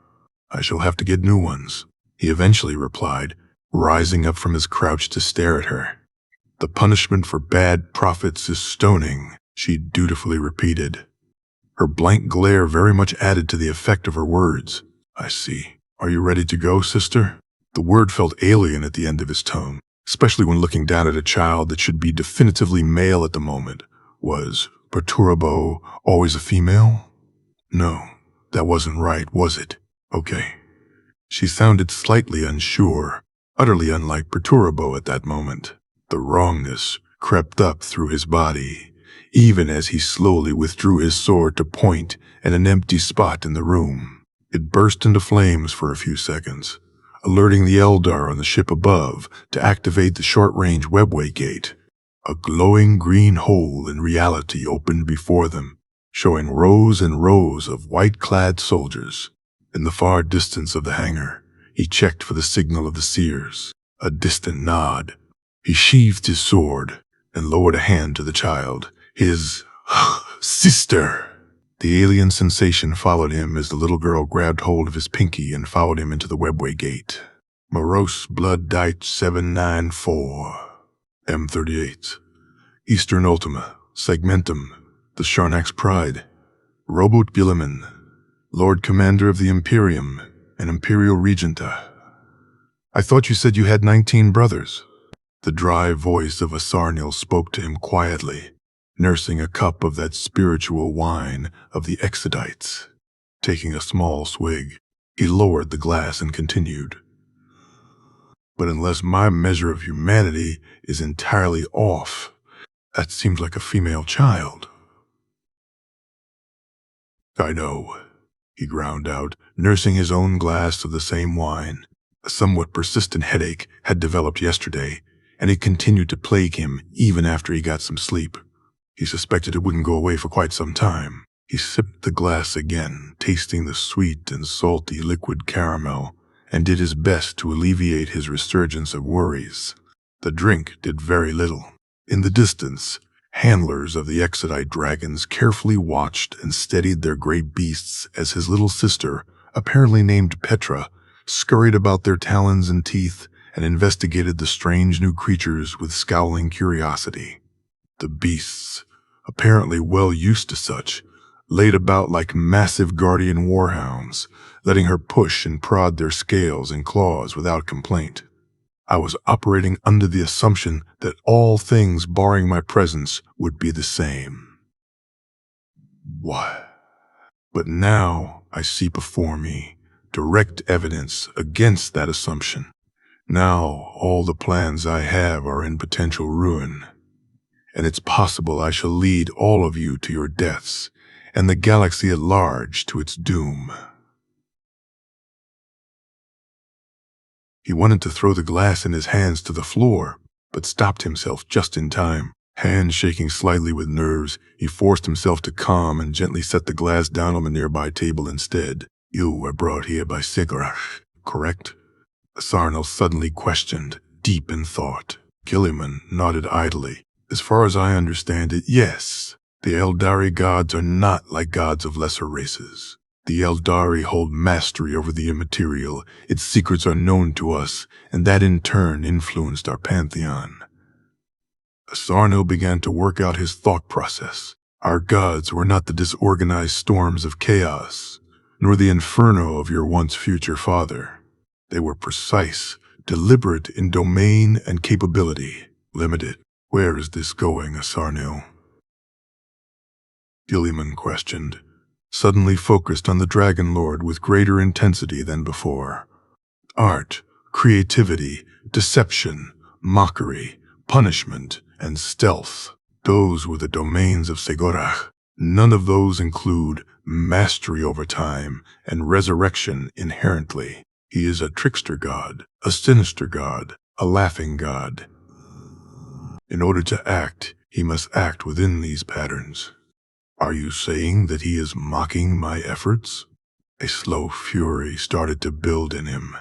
I shall have to get new ones, he eventually replied, rising up from his crouch to stare at her. The punishment for bad prophets is stoning, she dutifully repeated. Her blank glare very much added to the effect of her words. I see. Are you ready to go, sister? The word felt alien at the end of his tone, especially when looking down at a child that should be definitively male at the moment. Was Perturbo always a female? No, that wasn't right, was it? Okay. She sounded slightly unsure, utterly unlike Perturbo at that moment. The wrongness crept up through his body, even as he slowly withdrew his sword to point at an empty spot in the room. It burst into flames for a few seconds, alerting the eldar on the ship above to activate the short-range webway gate. A glowing green hole in reality opened before them, showing rows and rows of white-clad soldiers. In the far distance of the hangar, he checked for the signal of the seers. A distant nod. He sheathed his sword and lowered a hand to the child. His sister. The alien sensation followed him as the little girl grabbed hold of his pinky and followed him into the webway gate. Morose Blood Dite 794. M38. Eastern Ultima. Segmentum. The Sharnax Pride. Robot Guilliman. Lord Commander of the Imperium and Imperial Regenta. I thought you said you had 19 brothers. The dry voice of Asarnil spoke to him quietly, nursing a cup of that spiritual wine of the Exodites. Taking a small swig, he lowered the glass and continued. But unless my measure of humanity is entirely off, that seems like a female child. I know, he ground out, nursing his own glass of the same wine. A somewhat persistent headache had developed yesterday, and it continued to plague him even after he got some sleep. He suspected it wouldn't go away for quite some time. He sipped the glass again, tasting the sweet and salty liquid caramel, and did his best to alleviate his resurgence of worries. The drink did very little. In the distance, handlers of the Exodite dragons carefully watched and steadied their great beasts as his little sister, apparently named Petra, scurried about their talons and teeth and investigated the strange new creatures with scowling curiosity. The beasts, apparently well used to such, laid about like massive guardian warhounds, letting her push and prod their scales and claws without complaint. I was operating under the assumption that all things barring my presence would be the same. Why? But now I see before me direct evidence against that assumption. Now all the plans I have are in potential ruin, and it's possible I shall lead all of you to your deaths, and the galaxy at large to its doom. He wanted to throw the glass in his hands to the floor, but stopped himself just in time. Hands shaking slightly with nerves, he forced himself to calm and gently set the glass down on the nearby table instead. You were brought here by Sigurach, correct? Sarnell suddenly questioned, deep in thought. Guilliman nodded idly. As far as I understand it, yes. The Eldari gods are not like gods of lesser races. The Eldari hold mastery over the immaterial, its secrets are known to us, and that in turn influenced our pantheon. Sarno began to work out his thought process. Our gods were not the disorganized storms of chaos, nor the inferno of your once future father. They were precise, deliberate in domain and capability, limited. Where is this going, Sarno? Guilliman questioned, suddenly focused on the Dragon Lord with greater intensity than before. Art, creativity, deception, mockery, punishment, and stealth. Those were the domains of Sigurach. None of those include mastery over time and resurrection inherently. He is a trickster god, a sinister god, a laughing god. In order to act, he must act within these patterns. Are you saying that he is mocking my efforts? A slow fury started to build in him.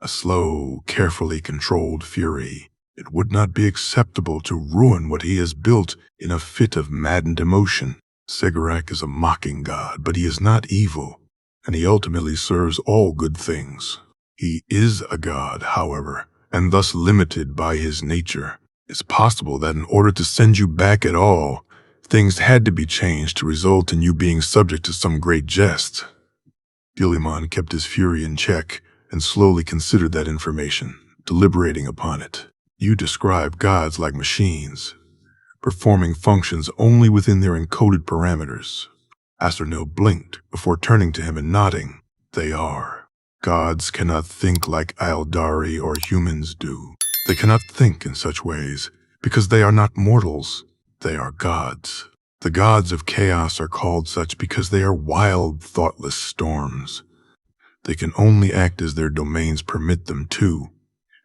A slow, carefully controlled fury. It would not be acceptable to ruin what he has built in a fit of maddened emotion. Sigurach is a mocking god, but he is not evil, and he ultimately serves all good things. He is a god, however, and thus limited by his nature. It's possible that in order to send you back at all, things had to be changed to result in you being subject to some great jest. Guilliman kept his fury in check and slowly considered that information, deliberating upon it. You describe gods like machines, performing functions only within their encoded parameters. Astronil blinked before turning to him and nodding. They are. Gods cannot think like Eldari or humans do. They cannot think in such ways because they are not mortals. They are gods. The gods of chaos are called such because they are wild, thoughtless storms. They can only act as their domains permit them to,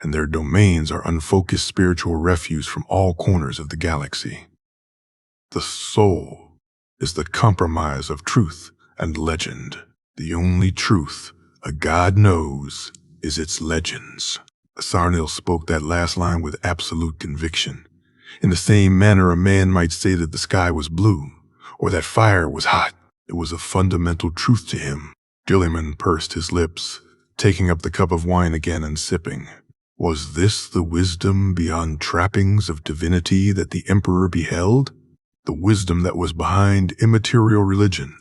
and their domains are unfocused spiritual refuse from all corners of the galaxy. The soul is the compromise of truth and legend. The only truth a god knows is its legends. Sarnil spoke that last line with absolute conviction. In the same manner a man might say that the sky was blue, or that fire was hot. It was a fundamental truth to him. Guilliman pursed his lips, taking up the cup of wine again and sipping. Was this the wisdom beyond trappings of divinity that the Emperor beheld? The wisdom that was behind immaterial religion,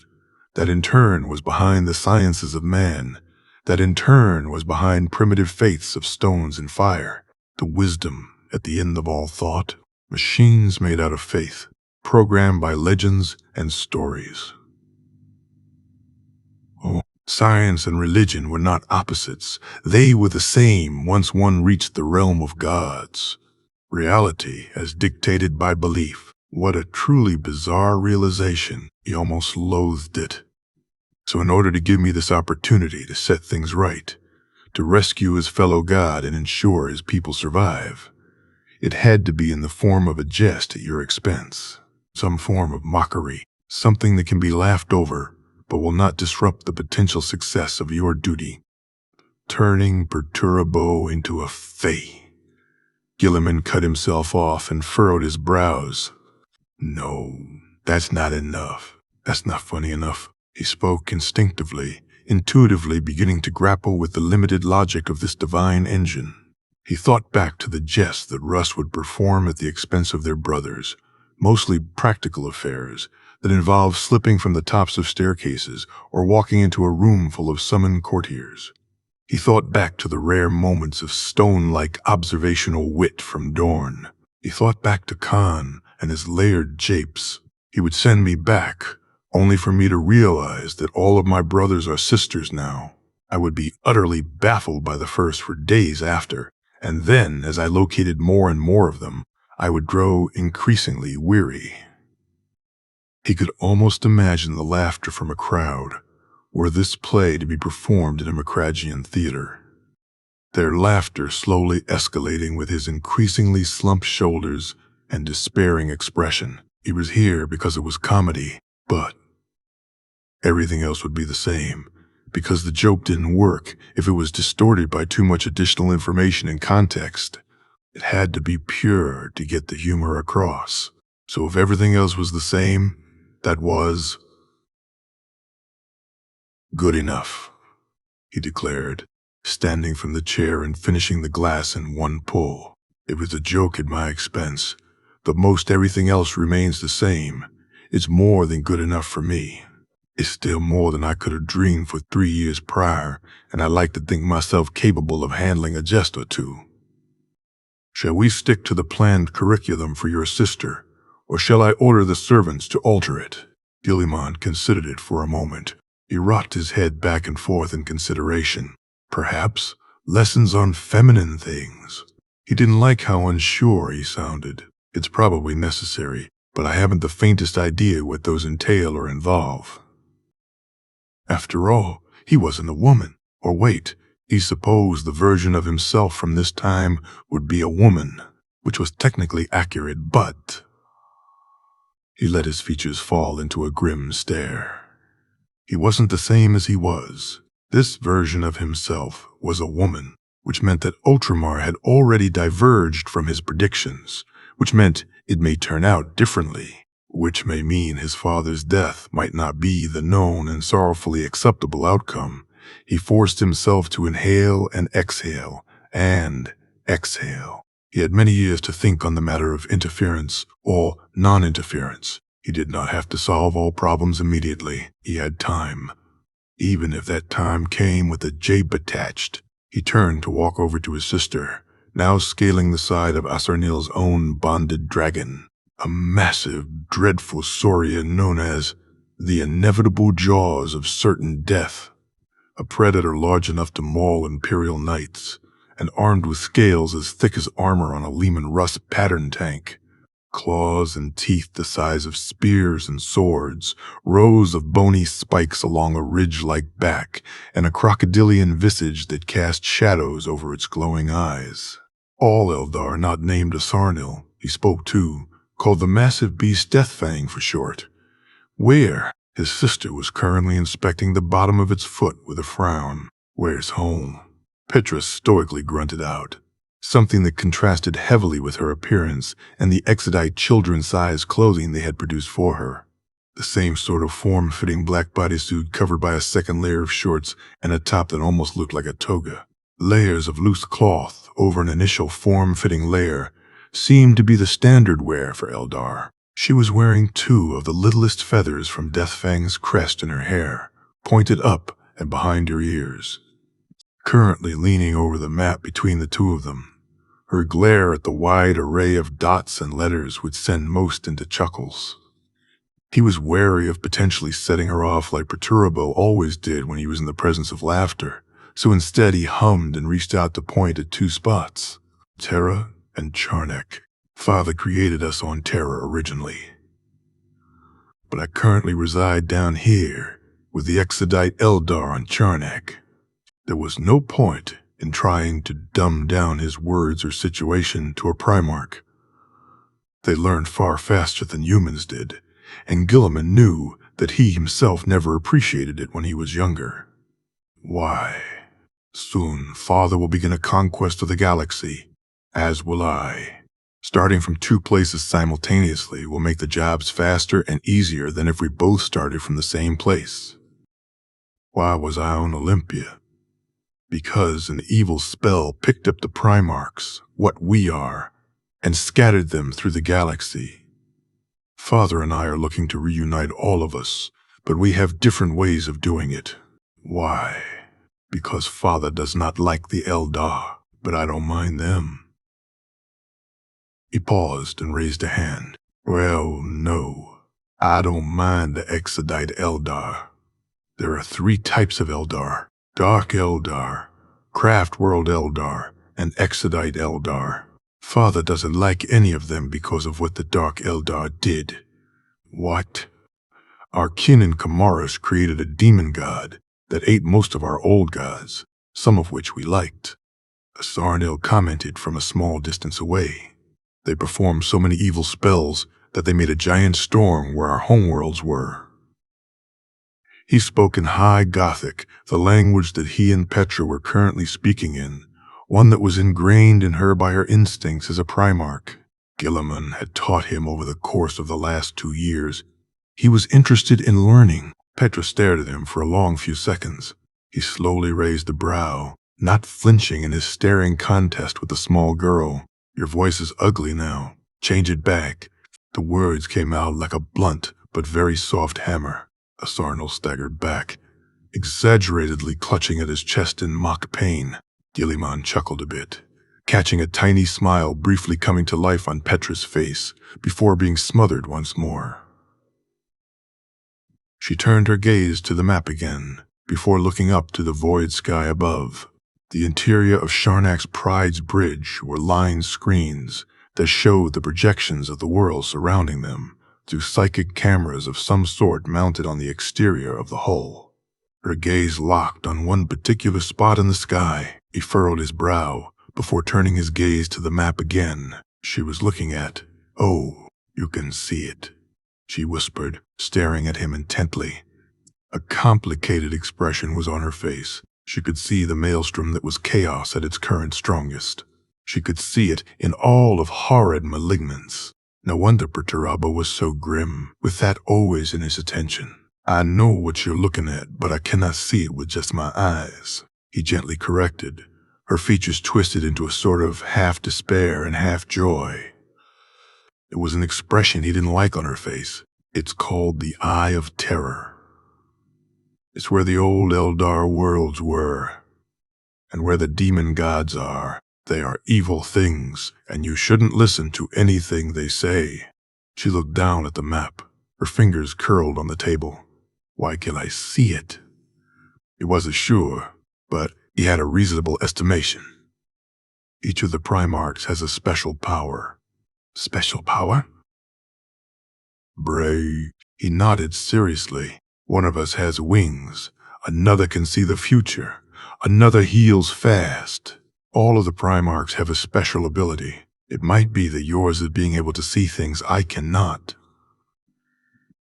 that in turn was behind the sciences of man, that in turn was behind primitive faiths of stones and fire. The wisdom at the end of all thought. Machines made out of faith, programmed by legends and stories. Oh, science and religion were not opposites. They were the same once one reached the realm of gods. Reality, as dictated by belief, What a truly bizarre realization. He almost loathed it. So in order to give me this opportunity to set things right, to rescue his fellow god and ensure his people survive, it had to be in the form of a jest at your expense, some form of mockery, something that can be laughed over but will not disrupt the potential success of your duty. Turning Perturabo into a fae. Guilliman cut himself off and furrowed his brows. No, that's not enough. That's not funny enough. He spoke instinctively, intuitively beginning to grapple with the limited logic of this divine engine. He thought back to the jests that Russ would perform at the expense of their brothers, mostly practical affairs that involved slipping from the tops of staircases or walking into a room full of summoned courtiers. He thought back to the rare moments of stone-like observational wit from Dorn. He thought back to Khan and his layered japes. He would send me back, only for me to realize that all of my brothers are sisters now. I would be utterly baffled by the first for days after, and then, as I located more and more of them, I would grow increasingly weary. He could almost imagine the laughter from a crowd, were this play to be performed in a Macragian theater. Their laughter slowly escalating with his increasingly slumped shoulders and despairing expression. He was here because it was comedy, but everything else would be the same, because the joke didn't work if it was distorted by too much additional information and context. It had to be pure to get the humor across. So if everything else was the same, that was good enough, he declared, standing from the chair and finishing the glass in one pull. It was a joke at my expense, but most everything else remains the same. It's more than good enough for me. It's still more than I could have dreamed for 3 years prior, and I like to think myself capable of handling a jest or two. Shall we stick to the planned curriculum for your sister, or shall I order the servants to alter it? Guilliman considered it for a moment. He rocked his head back and forth in consideration. Perhaps lessons on feminine things. He didn't like how unsure he sounded. It's probably necessary, but I haven't the faintest idea what those entail or involve. After all, he wasn't a woman. Or wait, he supposed the version of himself from this time would be a woman, which was technically accurate, but... He let his features fall into a grim stare. He wasn't the same as he was. This version of himself was a woman, which meant that Ultramar had already diverged from his predictions, which meant it may turn out differently, which may mean his father's death might not be the known and sorrowfully acceptable outcome. He forced himself to inhale and exhale, and exhale. He had many years to think on the matter of interference or non-interference. He did not have to solve all problems immediately. He had time. Even if that time came with a jape attached. He turned to walk over to his sister, now scaling the side of Asarnil's own bonded dragon, a massive, dreadful saurian known as the inevitable jaws of certain death, a predator large enough to maul imperial knights, and armed with scales as thick as armor on a Lehman Russ pattern tank. Claws and teeth the size of spears and swords, rows of bony spikes along a ridge-like back, and a crocodilian visage that cast shadows over its glowing eyes. All Eldar not named Asarnil, he spoke to, called the massive beast Deathfang for short. Where? His sister was currently inspecting the bottom of its foot with a frown. Where's home? Petra stoically grunted out, something that contrasted heavily with her appearance and the Exodite children-sized clothing they had produced for her. The same sort of form-fitting black bodysuit covered by a second layer of shorts and a top that almost looked like a toga. Layers of loose cloth over an initial form-fitting layer seemed to be the standard wear for Eldar. She was wearing 2 of the littlest feathers from Deathfang's crest in her hair, pointed up and behind her ears. Currently leaning over the map between the 2 of them, her glare at the wide array of dots and letters would send most into chuckles. He was wary of potentially setting her off like Perturabo always did when he was in the presence of laughter, so instead he hummed and reached out to point at 2 spots, Terra and Charnek. Father created us on Terra originally, but I currently reside down here with the Exodite Eldar on Charnak. There was no point in trying to dumb down his words or situation to a primarch. They learned far faster than humans did, and Guilliman knew that he himself never appreciated it when he was younger. Why? Soon, Father will begin a conquest of the galaxy, as will I. Starting from two places simultaneously will make the jobs faster and easier than if we both started from the same place. Why was I on Olympia? Because an evil spell picked up the primarchs, what we are, and scattered them through the galaxy. Father and I are looking to reunite all of us, but we have different ways of doing it. Why? Because Father does not like the Eldar, but I don't mind them. He paused and raised a hand. Well, no, I don't mind the Exodite Eldar. There are 3 types of Eldar: Dark Eldar, Craft World Eldar, and Exodite Eldar. Father doesn't like any of them because of what the Dark Eldar did. What? Our kin in Kamaris created a demon god that ate most of our old gods, some of which we liked. Sarnil commented from a small distance away. They performed so many evil spells that they made a giant storm where our homeworlds were. He spoke in High Gothic, the language that he and Petra were currently speaking in, one that was ingrained in her by her instincts as a primarch. Guilliman had taught him over the course of the last 2 years. He was interested in learning. Petra stared at him for a long few seconds. He slowly raised a brow, not flinching in his staring contest with the small girl. Your voice is ugly now. Change it back. The words came out like a blunt but very soft hammer. Asarnal staggered back, exaggeratedly clutching at his chest in mock pain. Guilliman chuckled a bit, catching a tiny smile briefly coming to life on Petra's face before being smothered once more. She turned her gaze to the map again, before looking up to the void sky above. The interior of Charnak's Pride's Bridge were lined screens that showed the projections of the world surrounding them through psychic cameras of some sort mounted on the exterior of the hull. Her gaze locked on one particular spot in the sky. He furrowed his brow before turning his gaze to the map again. She was looking at. Oh, you can see it, she whispered, staring at him intently. A complicated expression was on her face. She could see the maelstrom that was chaos at its current strongest. She could see it in all of horrid malignance. No wonder Perturabo was so grim, with that always in his attention. I know what you're looking at, but I cannot see it with just my eyes, he gently corrected. Her features twisted into a sort of half despair and half joy. It was an expression he didn't like on her face. It's called the Eye of Terror. It's where the old Eldar worlds were, and where the demon gods are. They are evil things, and you shouldn't listen to anything they say. She looked down at the map, her fingers curled on the table. Why can I see it? He wasn't sure, but he had a reasonable estimation. Each of the primarchs has a special power. Special power? Bray. He nodded seriously. One of us has wings, another can see the future, another heals fast. All of the primarchs have a special ability. It might be that yours is being able to see things I cannot.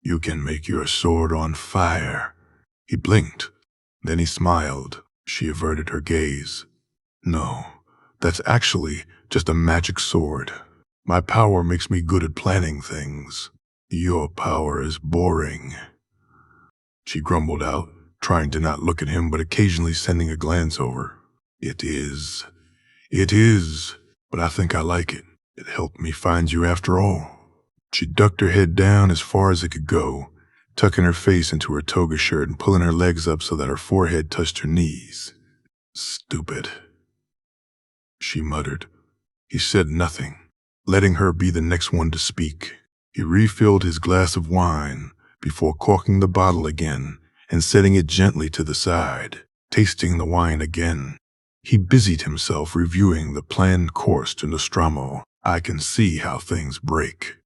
You can make your sword on fire. He blinked, then he smiled. She averted her gaze. No, that's actually just a magic sword. My power makes me good at planning things. Your power is boring. She grumbled out, trying to not look at him but occasionally sending a glance over. It is, but I think I like it. It helped me find you after all. She ducked her head down as far as it could go, tucking her face into her toga shirt and pulling her legs up so that her forehead touched her knees. Stupid, she muttered. He said nothing, letting her be the next one to speak. He refilled his glass of wine before corking the bottle again and setting it gently to the side. Tasting the wine again, he busied himself reviewing the planned course to Nostromo. I can see how things break,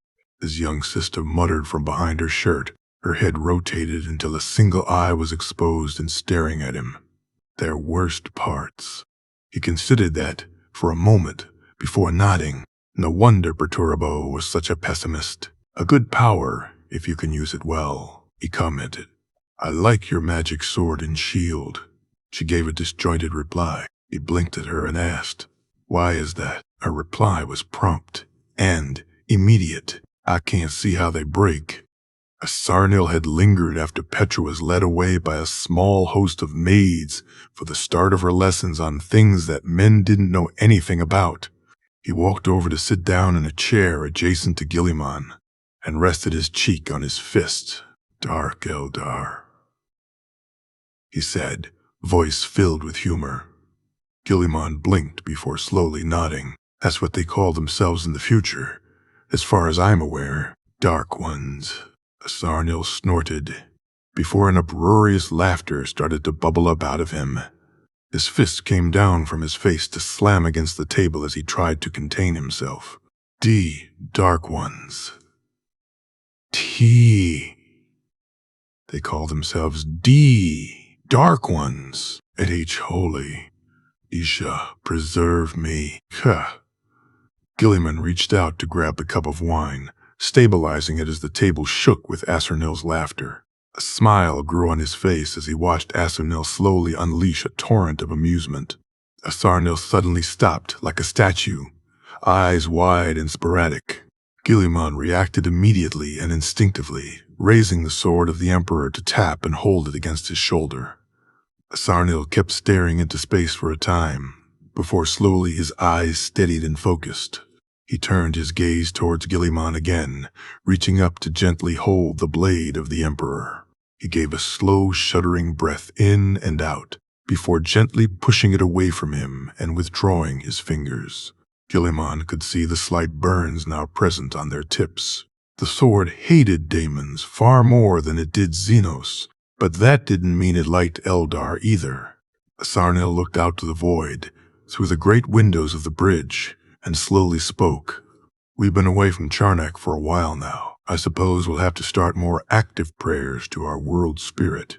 his young sister muttered from behind her shirt, her head rotated until a single eye was exposed and staring at him. Their worst parts. He considered that for a moment before nodding. No wonder Perturbo was such a pessimist. A good power, if you can use it well, he commented. I like your magic sword and shield. She gave a disjointed reply. He blinked at her and asked, Why is that? Her reply was prompt and immediate. I can't see how they break. Asarnil had lingered after Petra was led away by a small host of maids for the start of her lessons on things that men didn't know anything about. He walked over to sit down in a chair adjacent to Guilliman and rested his cheek on his fist. Dark Eldar, he said, voice filled with humor. Guilliman blinked before slowly nodding. That's what they call themselves in the future. As far as I'm aware, Dark Ones. Asarnil snorted, before an uproarious laughter started to bubble up out of him. His fist came down from his face to slam against the table as he tried to contain himself. Dark Ones. They call themselves Dark Ones. At H. Holy. Isha, preserve me. Guilliman reached out to grab the cup of wine, stabilizing it as the table shook with Asarnil's laughter. A smile grew on his face as he watched Asarnil slowly unleash a torrent of amusement. Asarnil suddenly stopped like a statue, eyes wide and sporadic. Guilliman reacted immediately and instinctively, raising the sword of the Emperor to tap and hold it against his shoulder. Asarnil kept staring into space for a time, before slowly his eyes steadied and focused. He turned his gaze towards Guilliman again, reaching up to gently hold the blade of the Emperor. He gave a slow, shuddering breath in and out, before gently pushing it away from him and withdrawing his fingers. Guilliman could see the slight burns now present on their tips. The sword hated daemons far more than it did Xenos, but that didn't mean it liked Eldar either. Asarnil looked out to the void, through the great windows of the bridge, and slowly spoke. We've been away from Charnak for a while now. I suppose we'll have to start more active prayers to our world spirit.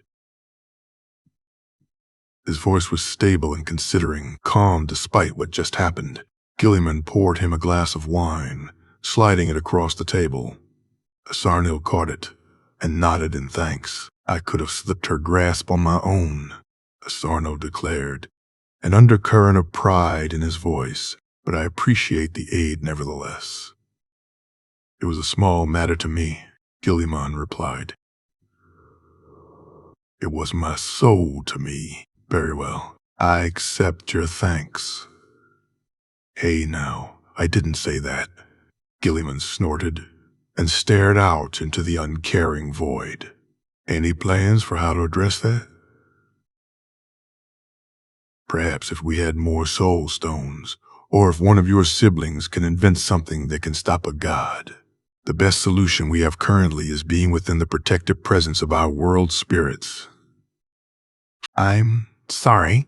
His voice was stable and considering, calm despite what just happened. Guilliman poured him a glass of wine, sliding it across the table. Asarnil caught it and nodded in thanks. I could have slipped her grasp on my own, Asarnil declared, an undercurrent of pride in his voice, but I appreciate the aid nevertheless. It was a small matter to me, Guilliman replied. It was my soul to me. Very well. I accept your thanks. Hey now, I didn't say that, Guilliman snorted, and stared out into the uncaring void. Any plans for how to address that? Perhaps if we had more soul stones, or if one of your siblings can invent something that can stop a god. The best solution we have currently is being within the protective presence of our world spirits. I'm sorry.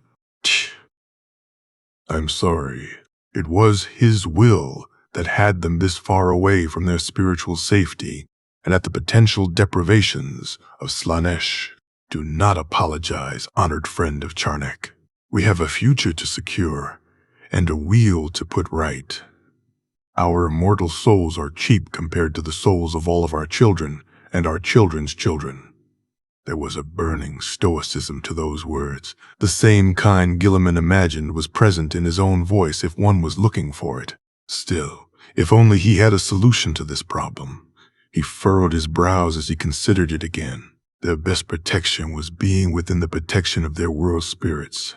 I'm sorry. It was his will that had them this far away from their spiritual safety and at the potential deprivations of Slaanesh. Do not apologize, honored friend of Charnak. We have a future to secure and a wheel to put right. Our immortal souls are cheap compared to the souls of all of our children and our children's children. There was a burning stoicism to those words, the same kind Guilliman imagined was present in his own voice if one was looking for it. Still, if only he had a solution to this problem. He furrowed his brows as he considered it again. Their best protection was being within the protection of their world spirits.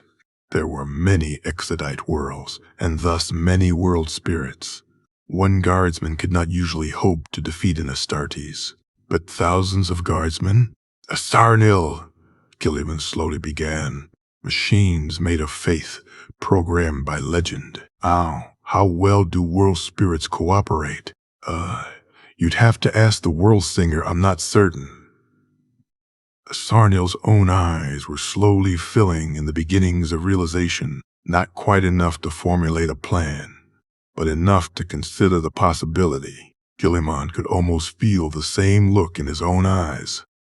There were many Exodite worlds, and thus many world spirits. One guardsman could not usually hope to defeat an Astartes, but thousands of guardsmen? Asarnil, Guilliman slowly began. Machines made of faith, programmed by legend. How well do world spirits cooperate? You'd have to ask the world singer, I'm not certain. Asarnil's own eyes were slowly filling in the beginnings of realization, not quite enough to formulate a plan, but enough to consider the possibility. Guilliman could almost feel the same look in his own eyes.